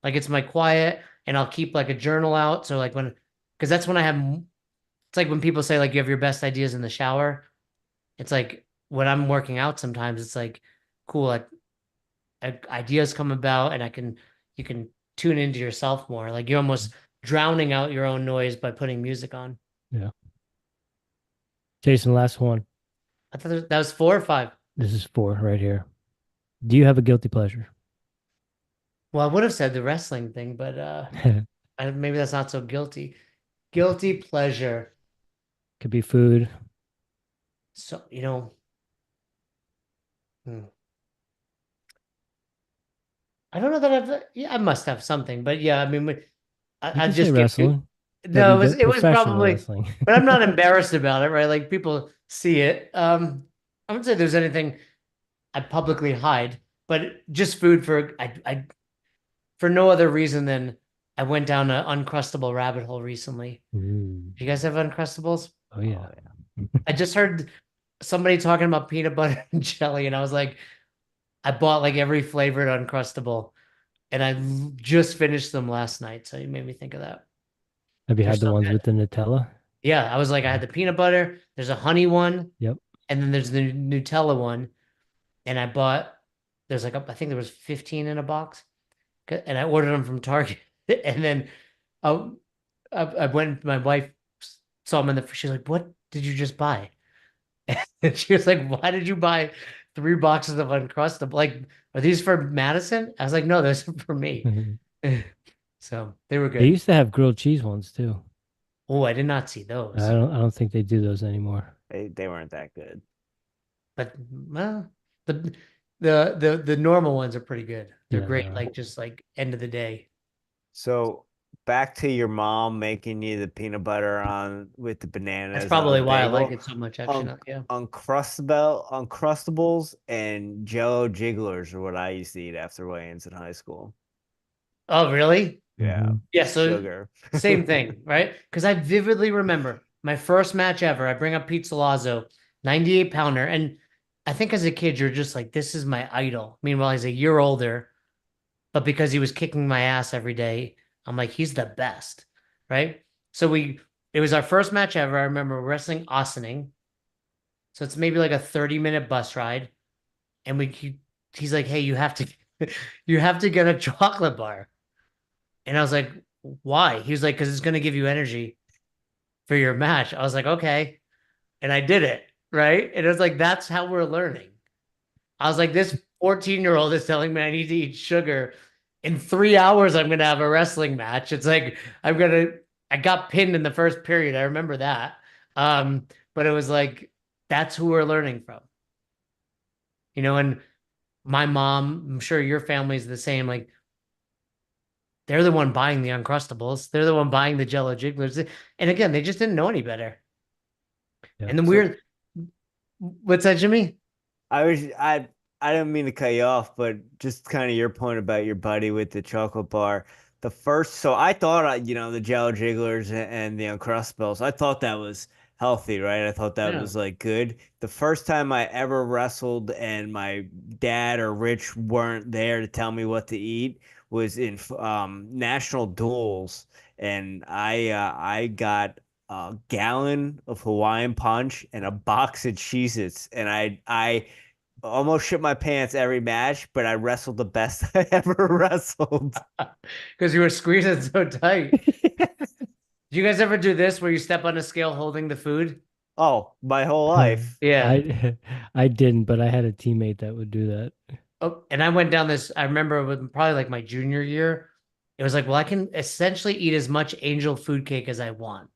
Speaker 2: Like it's my quiet, and I'll keep like a journal out. So like when, because that's when I have. It's like when people say like you have your best ideas in the shower. It's like when I'm working out sometimes it's like cool, like ideas come about and you can tune into yourself more. Like you're almost drowning out your own noise by putting music on.
Speaker 1: Yeah. Jason, last one.
Speaker 2: I thought that was 4 or 5.
Speaker 1: This is four right here. Do you have a guilty pleasure?
Speaker 2: Well, I would have said the wrestling thing, but
Speaker 1: Could
Speaker 2: maybe that's not so guilty. Guilty pleasure.
Speaker 1: be food.
Speaker 2: So, hmm. I don't know that yeah, I must have something, but yeah, I mean,
Speaker 1: You
Speaker 2: I
Speaker 1: can say
Speaker 2: just give you,
Speaker 1: wrestling.
Speaker 2: no, it was
Speaker 1: Professional
Speaker 2: probably,
Speaker 1: wrestling.
Speaker 2: but I'm not embarrassed about it, right? Like people see it. I wouldn't say there's anything I publicly hide, but just food for I for no other reason than I went down an Uncrustable rabbit hole recently.
Speaker 1: Ooh.
Speaker 2: Do you guys have Uncrustables?
Speaker 1: Oh
Speaker 3: Oh
Speaker 1: yeah.
Speaker 3: yeah.
Speaker 2: I just heard somebody talking about peanut butter and jelly, and I was like, I bought like every flavored Uncrustable, and I just finished them last night, so you made me think of that.
Speaker 1: Have you
Speaker 2: They're
Speaker 1: had the
Speaker 2: so
Speaker 1: ones
Speaker 2: good.
Speaker 1: with the Nutella?
Speaker 2: Yeah, I was like, I had
Speaker 1: Yeah.
Speaker 2: the peanut butter. There's a honey one,
Speaker 1: Yep.
Speaker 2: and then there's the Nutella one. And I bought. There's like I think there was 15 in a box, and I ordered them from Target. And then I, I went. My wife saw them in the. She's like, "What did you just buy?" And she was like, "Why did you buy 3 boxes of Uncrustable? Like, are these for Madison?" I was like, "No, those are for me." So they were
Speaker 1: They
Speaker 2: good.
Speaker 1: used to have grilled cheese ones too.
Speaker 2: Oh, I did not see those.
Speaker 1: I don't think they do those anymore.
Speaker 3: They weren't that good.
Speaker 2: but well, the the normal ones are pretty good. They're
Speaker 1: Yeah, they
Speaker 2: great.
Speaker 1: are.
Speaker 2: Like just like end of the day.
Speaker 3: So back to your mom making you the peanut butter on with the
Speaker 2: That's
Speaker 3: bananas on the
Speaker 2: probably why I like
Speaker 3: bagel.
Speaker 2: it so much. Actually,
Speaker 3: Un
Speaker 2: not, yeah.
Speaker 3: Uncrustables and Jello jigglers are what I used to eat after weigh-ins in high school.
Speaker 2: Oh, really?
Speaker 3: Yeah,
Speaker 1: Hmm.
Speaker 2: Yeah. So
Speaker 3: sugar.
Speaker 2: same thing, right? Because I vividly remember my first match ever. I bring up Pete Salazzo, 98 pounder, and I think as a kid you're just like, this is my idol. Meanwhile, he's a year older, but because he was kicking my ass every day, I'm like, he's the best, right? So it was our first match ever. I remember wrestling Ossining. So it's maybe like a 30-minute bus ride. And he's like, hey, you have to, you have to get a chocolate bar. And I was like, why? He was like, because it's going to give you energy for your match. I was like, okay. And I did it, right? And it was like, that's how we're learning. I was like, this 14-year-old is telling me I need to eat sugar. In 3 hours, I'm gonna have a wrestling match. It's like I got pinned in the first period. I remember that. But it was like that's who we're learning from. And my mom, I'm sure your family's the same. Like they're the one buying the Uncrustables. They're the one buying the Jello Jigglers. And again, they just didn't know any better.
Speaker 1: Yeah.
Speaker 2: And the
Speaker 3: So
Speaker 2: weird, what's that, Jimmy?
Speaker 3: I was I didn't mean to cut you off, but just kind of your point about your buddy with the chocolate bar. So I thought the Jello Jigglers and the Uncrustables, I thought that was healthy, right? I thought that
Speaker 2: Yeah.
Speaker 3: was like good. The first time I ever wrestled and my dad or Rich weren't there to tell me what to eat was in national duels, and I got a gallon of Hawaiian Punch and a box of Cheez-Its, and I almost shit my pants every match, but I wrestled the best I ever wrestled.
Speaker 2: Because you were squeezing so tight. Do you guys ever do this where you step on a scale holding the food?
Speaker 3: Oh, my whole life.
Speaker 2: Yeah.
Speaker 1: I I didn't, but I had a teammate that would do that.
Speaker 2: Oh, and I went down this, I remember with probably like my junior year. It was like, well, I can essentially eat as much angel food cake as I want,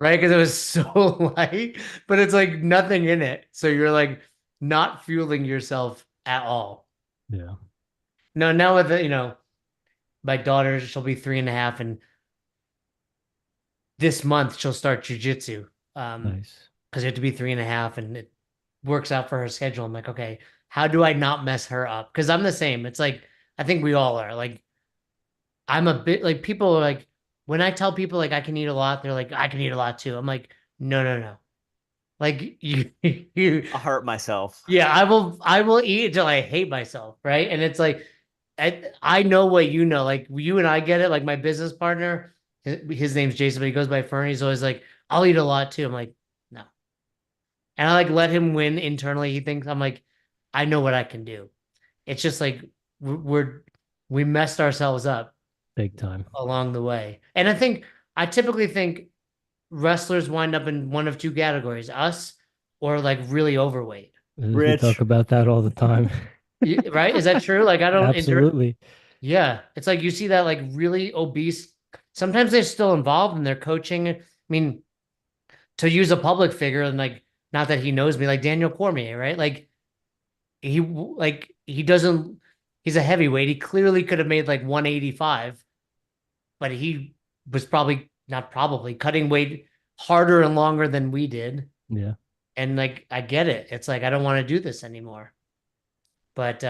Speaker 2: right? Because it was so light, but it's like nothing in it. So you're like not fueling yourself at all.
Speaker 1: Yeah.
Speaker 2: No, now with my daughter, she'll be 3.5, and this month she'll start jujitsu.
Speaker 1: Nice.
Speaker 2: Because you have to be 3.5, and it works out for her schedule. I'm like, okay, how do I not mess her up? Because I'm the same. It's like I think we all are. Like I'm a bit like people are like when I tell people like I can eat a lot, they're like I can eat a lot too. I'm like, no, no, no. Like you
Speaker 3: I hurt myself.
Speaker 2: yeah, I will eat until I hate myself, right? And it's like I know what you know. Like you and I get it. Like my business partner, his name's Jason, but he goes by Fernie. He's always like, I'll eat a lot too. I'm like, no. And I like let him win internally. He thinks I'm like, I know what I can do. It's just like we messed ourselves up
Speaker 1: Big time.
Speaker 2: along the way. And I typically think wrestlers wind up in one of two categories, us or like really overweight.
Speaker 1: We talk
Speaker 3: Rich.
Speaker 1: about that all the time.
Speaker 2: Right? Is that true? Like I don't
Speaker 1: Absolutely.
Speaker 2: yeah. It's like you see that like really obese. Sometimes they're still involved in their coaching. I mean, to use a public figure and like not that he knows me, like Daniel Cormier, right? He doesn't he's a heavyweight. He clearly could have made like 185, but he was probably not probably cutting weight harder and longer than we did.
Speaker 1: Yeah.
Speaker 2: And like I get it. It's like I don't want to do this anymore. But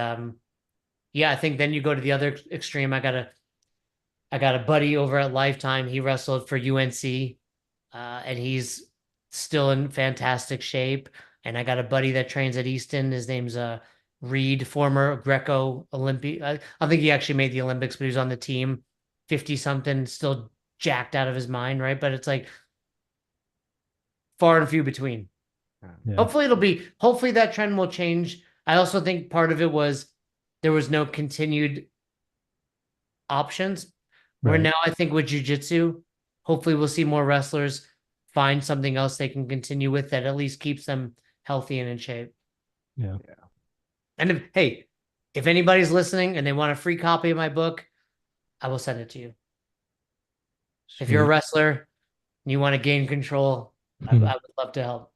Speaker 2: yeah, I think then you go to the other extreme. I got a buddy over at Lifetime. He wrestled for UNC, and he's still in fantastic shape. And I got a buddy that trains at Easton. His name's Reed, former Greco Olympic. I think he actually made the Olympics, but he was on the team, 50 something, still jacked out of his mind, right? But it's like far and few between.
Speaker 1: Yeah.
Speaker 2: Hopefully that trend will change. I also think part of it was there was no continued options. Where
Speaker 1: Right.
Speaker 2: now I think with jujitsu, hopefully we'll see more wrestlers find something else they can continue with that at least keeps them healthy and in shape.
Speaker 1: Yeah.
Speaker 2: And if anybody's listening and they want a free copy of my book, I will send it to you. If you're a
Speaker 1: Sweet.
Speaker 2: wrestler and you want to gain control, I would love to help.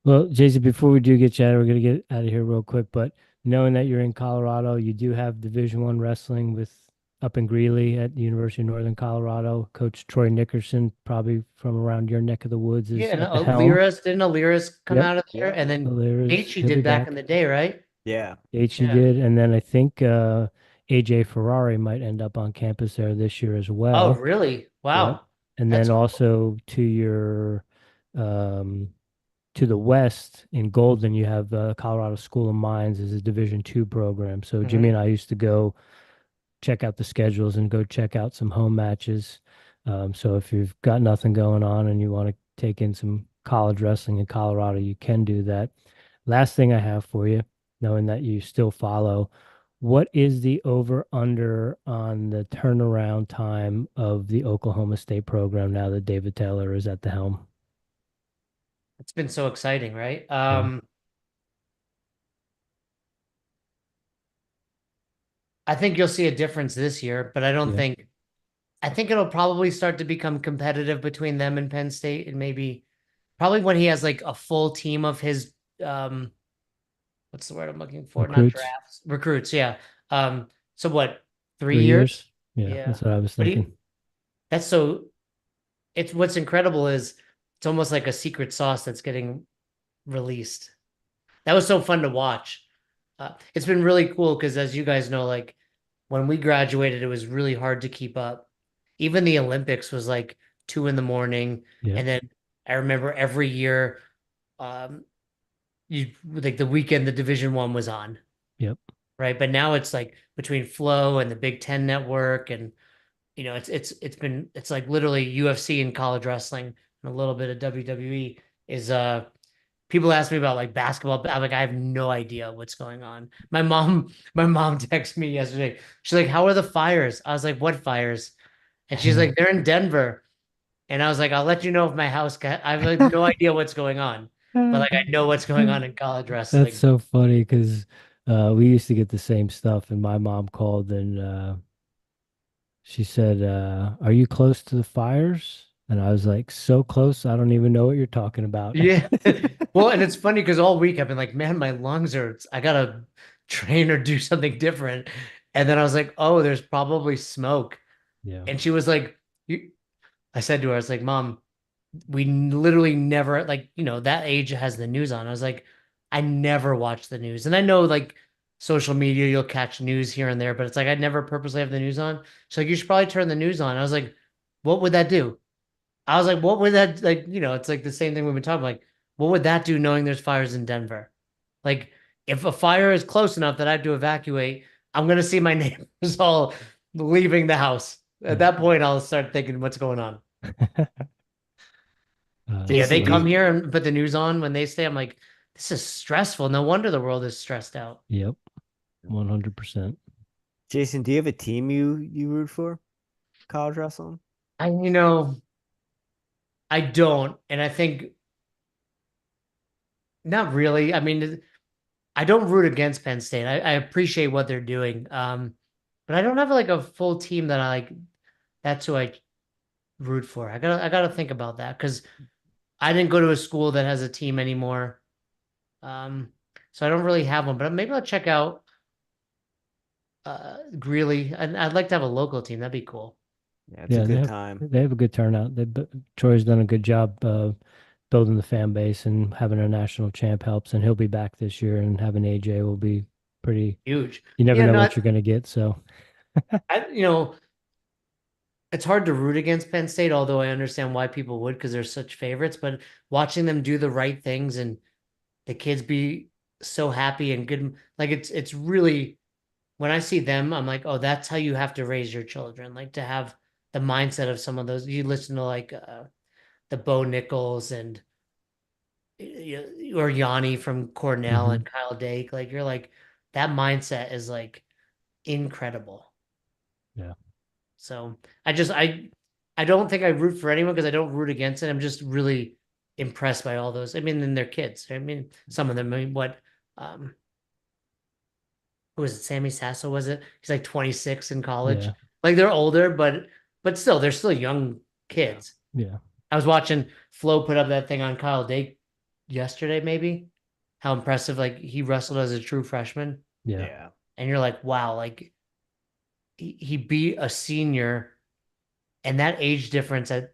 Speaker 1: Well, Jason, before we do get chatted, we're gonna get out of here real quick. But knowing that you're in Colorado, you do have Division I wrestling with up in Greeley at the University of Northern Colorado. Coach Troy Nickerson, probably from around your neck of the woods,
Speaker 2: Yeah,
Speaker 1: is
Speaker 2: and
Speaker 1: at the helm.
Speaker 2: Didn't Lyris come
Speaker 1: Yep,
Speaker 2: out of there?
Speaker 3: Yep.
Speaker 2: And then
Speaker 1: Hilarious.
Speaker 2: Gaethje
Speaker 1: He'll be
Speaker 2: did back in
Speaker 1: back.
Speaker 2: the day, right?
Speaker 3: Yeah.
Speaker 1: H
Speaker 2: Yeah.
Speaker 1: did, and then I think AJ Ferrari might end up on campus there this year as
Speaker 2: Oh,
Speaker 1: well.
Speaker 2: really?
Speaker 1: Yep.
Speaker 2: Wow.
Speaker 1: And
Speaker 2: That's
Speaker 1: then
Speaker 2: cool.
Speaker 1: also to your um to the west in Golden, you have Colorado School of Mines as a Division II program. So Jimmy
Speaker 2: Hmm.
Speaker 1: and I used to go check out the schedules and go check out some home matches. So if you've got nothing going on and you want to take in some college wrestling in Colorado, you can do that. Last thing I have for you, knowing that you still follow, what is the over under on the turnaround time of the Oklahoma State program now that David Taylor is at the helm?
Speaker 2: It's been so exciting, right?
Speaker 1: Yeah.
Speaker 2: I think you'll see a difference this year, but
Speaker 1: Yeah.
Speaker 2: I think it'll probably start to become competitive between them and Penn State, and maybe probably when he has like a full team of his um what's the word I'm looking for? Not
Speaker 1: Recruits,
Speaker 2: drafts, recruits, yeah. So what, 3 years?
Speaker 1: 3 years. Yeah,
Speaker 2: Yeah.
Speaker 1: that's what I was
Speaker 2: But
Speaker 1: thinking.
Speaker 2: that's so it's what's incredible is it's almost like a secret sauce that's getting released. That was so fun to watch. It's been really cool because, as you guys know, like when we graduated, it was really hard to keep up. Even the Olympics was like 2 in the morning,
Speaker 1: Yep.
Speaker 2: and then I remember every year, um, you like the weekend the Division I was on,
Speaker 1: Yep.
Speaker 2: right? But now it's like between Flow and the Big Ten Network, and it's like literally UFC and college wrestling and a little bit of WWE is people ask me about like basketball, but I'm like, I have no idea what's going on. My mom texted me yesterday. She's like, "How are the fires?" I was like, "What fires?" And she's like, "They're in Denver." And I was like, "I'll let you know if my house got." I have like no idea what's going on, but like I know what's going on in college
Speaker 1: That's
Speaker 2: wrestling.
Speaker 1: so funny because we used to get the same stuff, and my mom called and she said, "Are you close to the fires?" And I was like, "So close, I don't even know what you're talking about."
Speaker 2: Yeah. Well, and it's funny because all week I've been like, "Man, my lungs are. I gotta train or do something different." And then I was like, "Oh, there's probably smoke."
Speaker 1: Yeah.
Speaker 2: And she was like, "You." I said to her, "I was like, Mom, we literally never like that age has the news on." I was like, I never watch the news, and I know like social media you'll catch news here and there, but it's like I never purposely have the news on. She's like, you should probably turn the news on. I was like, what would that do? I was like, what would that like? It's like the same thing we've been talking about. Like, what would that do knowing there's fires in Denver? Like, if a fire is close enough that I have to evacuate, I'm gonna see my neighbors all leaving the house. At
Speaker 1: Yeah.
Speaker 2: that point, I'll start thinking what's going on. Yeah,
Speaker 1: That's
Speaker 2: they
Speaker 3: Jason,
Speaker 2: come
Speaker 1: funny.
Speaker 2: here and put the news on when they stay. I'm like, this is stressful. No wonder the world is stressed out.
Speaker 1: Yep. 100%.
Speaker 3: Do you have a team you root for? College wrestling?
Speaker 2: I, I don't, and I think not really. I mean, I don't root against Penn State. I appreciate what they're doing. But I don't have like a full team that I like. That's who I root for. I gotta think about that because I didn't go to a school that has a team anymore. Um, so I don't really have one. But maybe I'll check out Greeley. I'd like to have a local team. That'd be cool.
Speaker 3: Yeah, it's a
Speaker 1: Yeah,
Speaker 3: good time.
Speaker 1: they have a good turnout. Troy's done a good job building the fan base, and having a national champ helps. And he'll be back this year, and having AJ will be pretty.
Speaker 2: Huge.
Speaker 1: You never
Speaker 2: Yeah,
Speaker 1: know
Speaker 2: no,
Speaker 1: what you're gonna get. So
Speaker 2: it's hard to root against Penn State, although I understand why people would because they're such favorites. But watching them do the right things and the kids be so happy and good, like it's really when I see them, I'm like, oh, that's how you have to raise your children, like to have the mindset of some of those. You listen to like the Bo Nichols and or Yanni from Cornell
Speaker 1: hmm
Speaker 2: and Kyle Dake, like you're like that mindset is like incredible.
Speaker 1: yeah,
Speaker 2: So I don't think I root for anyone because I don't root against it. I'm just really impressed by all those. I mean, and they're kids. I mean, some of them. I mean, what um who was it? Sammy Sasso was it? He's like 26 in college.
Speaker 1: yeah,
Speaker 2: Like they're older, but still they're still young
Speaker 3: Yeah.
Speaker 2: kids.
Speaker 1: yeah.
Speaker 2: I was watching Flo put up that thing on Kyle Dake yesterday, maybe. How impressive! Like he wrestled as a true freshman,
Speaker 1: Yeah.
Speaker 3: Yeah.
Speaker 2: and you're like, wow, like he beat a senior, and that age difference at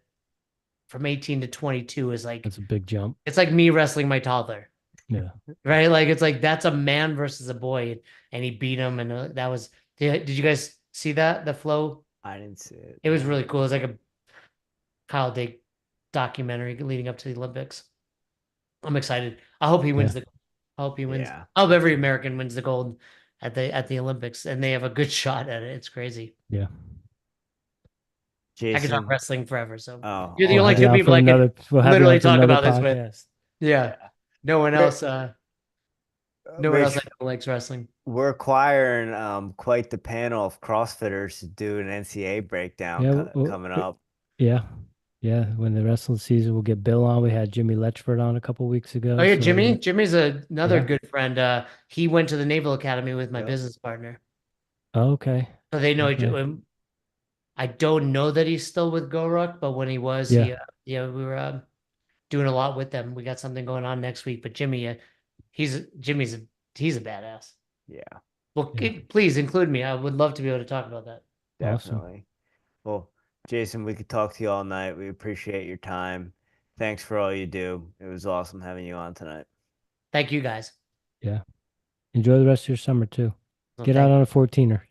Speaker 2: from 18 to 22 is like
Speaker 1: That's a big jump.
Speaker 2: it's like me wrestling my toddler,
Speaker 1: Yeah.
Speaker 2: right? Like it's like that's a man versus a boy, and he beat him, and that was. Did you guys see that the flow?
Speaker 3: I didn't see it.
Speaker 2: It was really cool. It was like a Kyle Dake documentary leading up to the Olympics. I'm excited. I hope he wins
Speaker 1: Yeah.
Speaker 2: the. I hope he wins.
Speaker 3: Yeah.
Speaker 2: I hope every American wins the gold at the Olympics, and they have a good shot at it. It's crazy.
Speaker 1: Yeah.
Speaker 2: I could talk
Speaker 3: Jason.
Speaker 2: wressling forever. So
Speaker 3: Oh,
Speaker 2: you're the
Speaker 1: We'll
Speaker 2: only
Speaker 1: have you
Speaker 2: two
Speaker 1: on
Speaker 2: people
Speaker 1: for
Speaker 2: I could
Speaker 1: another. We'll have you
Speaker 2: literally
Speaker 1: on for
Speaker 2: talk
Speaker 1: another
Speaker 2: about this with.
Speaker 1: podcast.
Speaker 2: Yeah.
Speaker 3: yeah.
Speaker 2: No one else. No one
Speaker 3: Make
Speaker 2: else I
Speaker 3: sure-
Speaker 2: know likes wrestling.
Speaker 3: We're acquiring quite the panel of CrossFitters to do an NCAA breakdown
Speaker 1: Yeah.
Speaker 3: coming up.
Speaker 1: Yeah. Yeah. When the wrestling season, we'll get Bill on. We had Jimmy Letchford on a couple weeks ago.
Speaker 2: Oh yeah,
Speaker 1: so
Speaker 2: Jimmy. Jimmy's another
Speaker 1: Yeah.
Speaker 2: good friend. He went to the Naval Academy with my
Speaker 3: Yep.
Speaker 2: business partner,
Speaker 1: Oh, okay.
Speaker 2: so they know each.
Speaker 1: Okay.
Speaker 2: I don't know that he's still with GoRuck, but when he was,
Speaker 1: Yeah.
Speaker 2: yeah, we were doing a lot with them. We got something going on next week. But Jimmy, he's a badass.
Speaker 3: Yeah,
Speaker 2: Well,
Speaker 1: Yeah.
Speaker 2: please include me. I would love to be able to talk about that.
Speaker 1: Awesome.
Speaker 3: definitely. Well, Jason, we could talk to you all night. We appreciate your time. Thanks for all you do. It was awesome having you on tonight.
Speaker 2: Thank you guys.
Speaker 1: Yeah. Enjoy the rest of your summer too.
Speaker 2: Well,
Speaker 1: Get
Speaker 2: thank
Speaker 1: out on a 14er.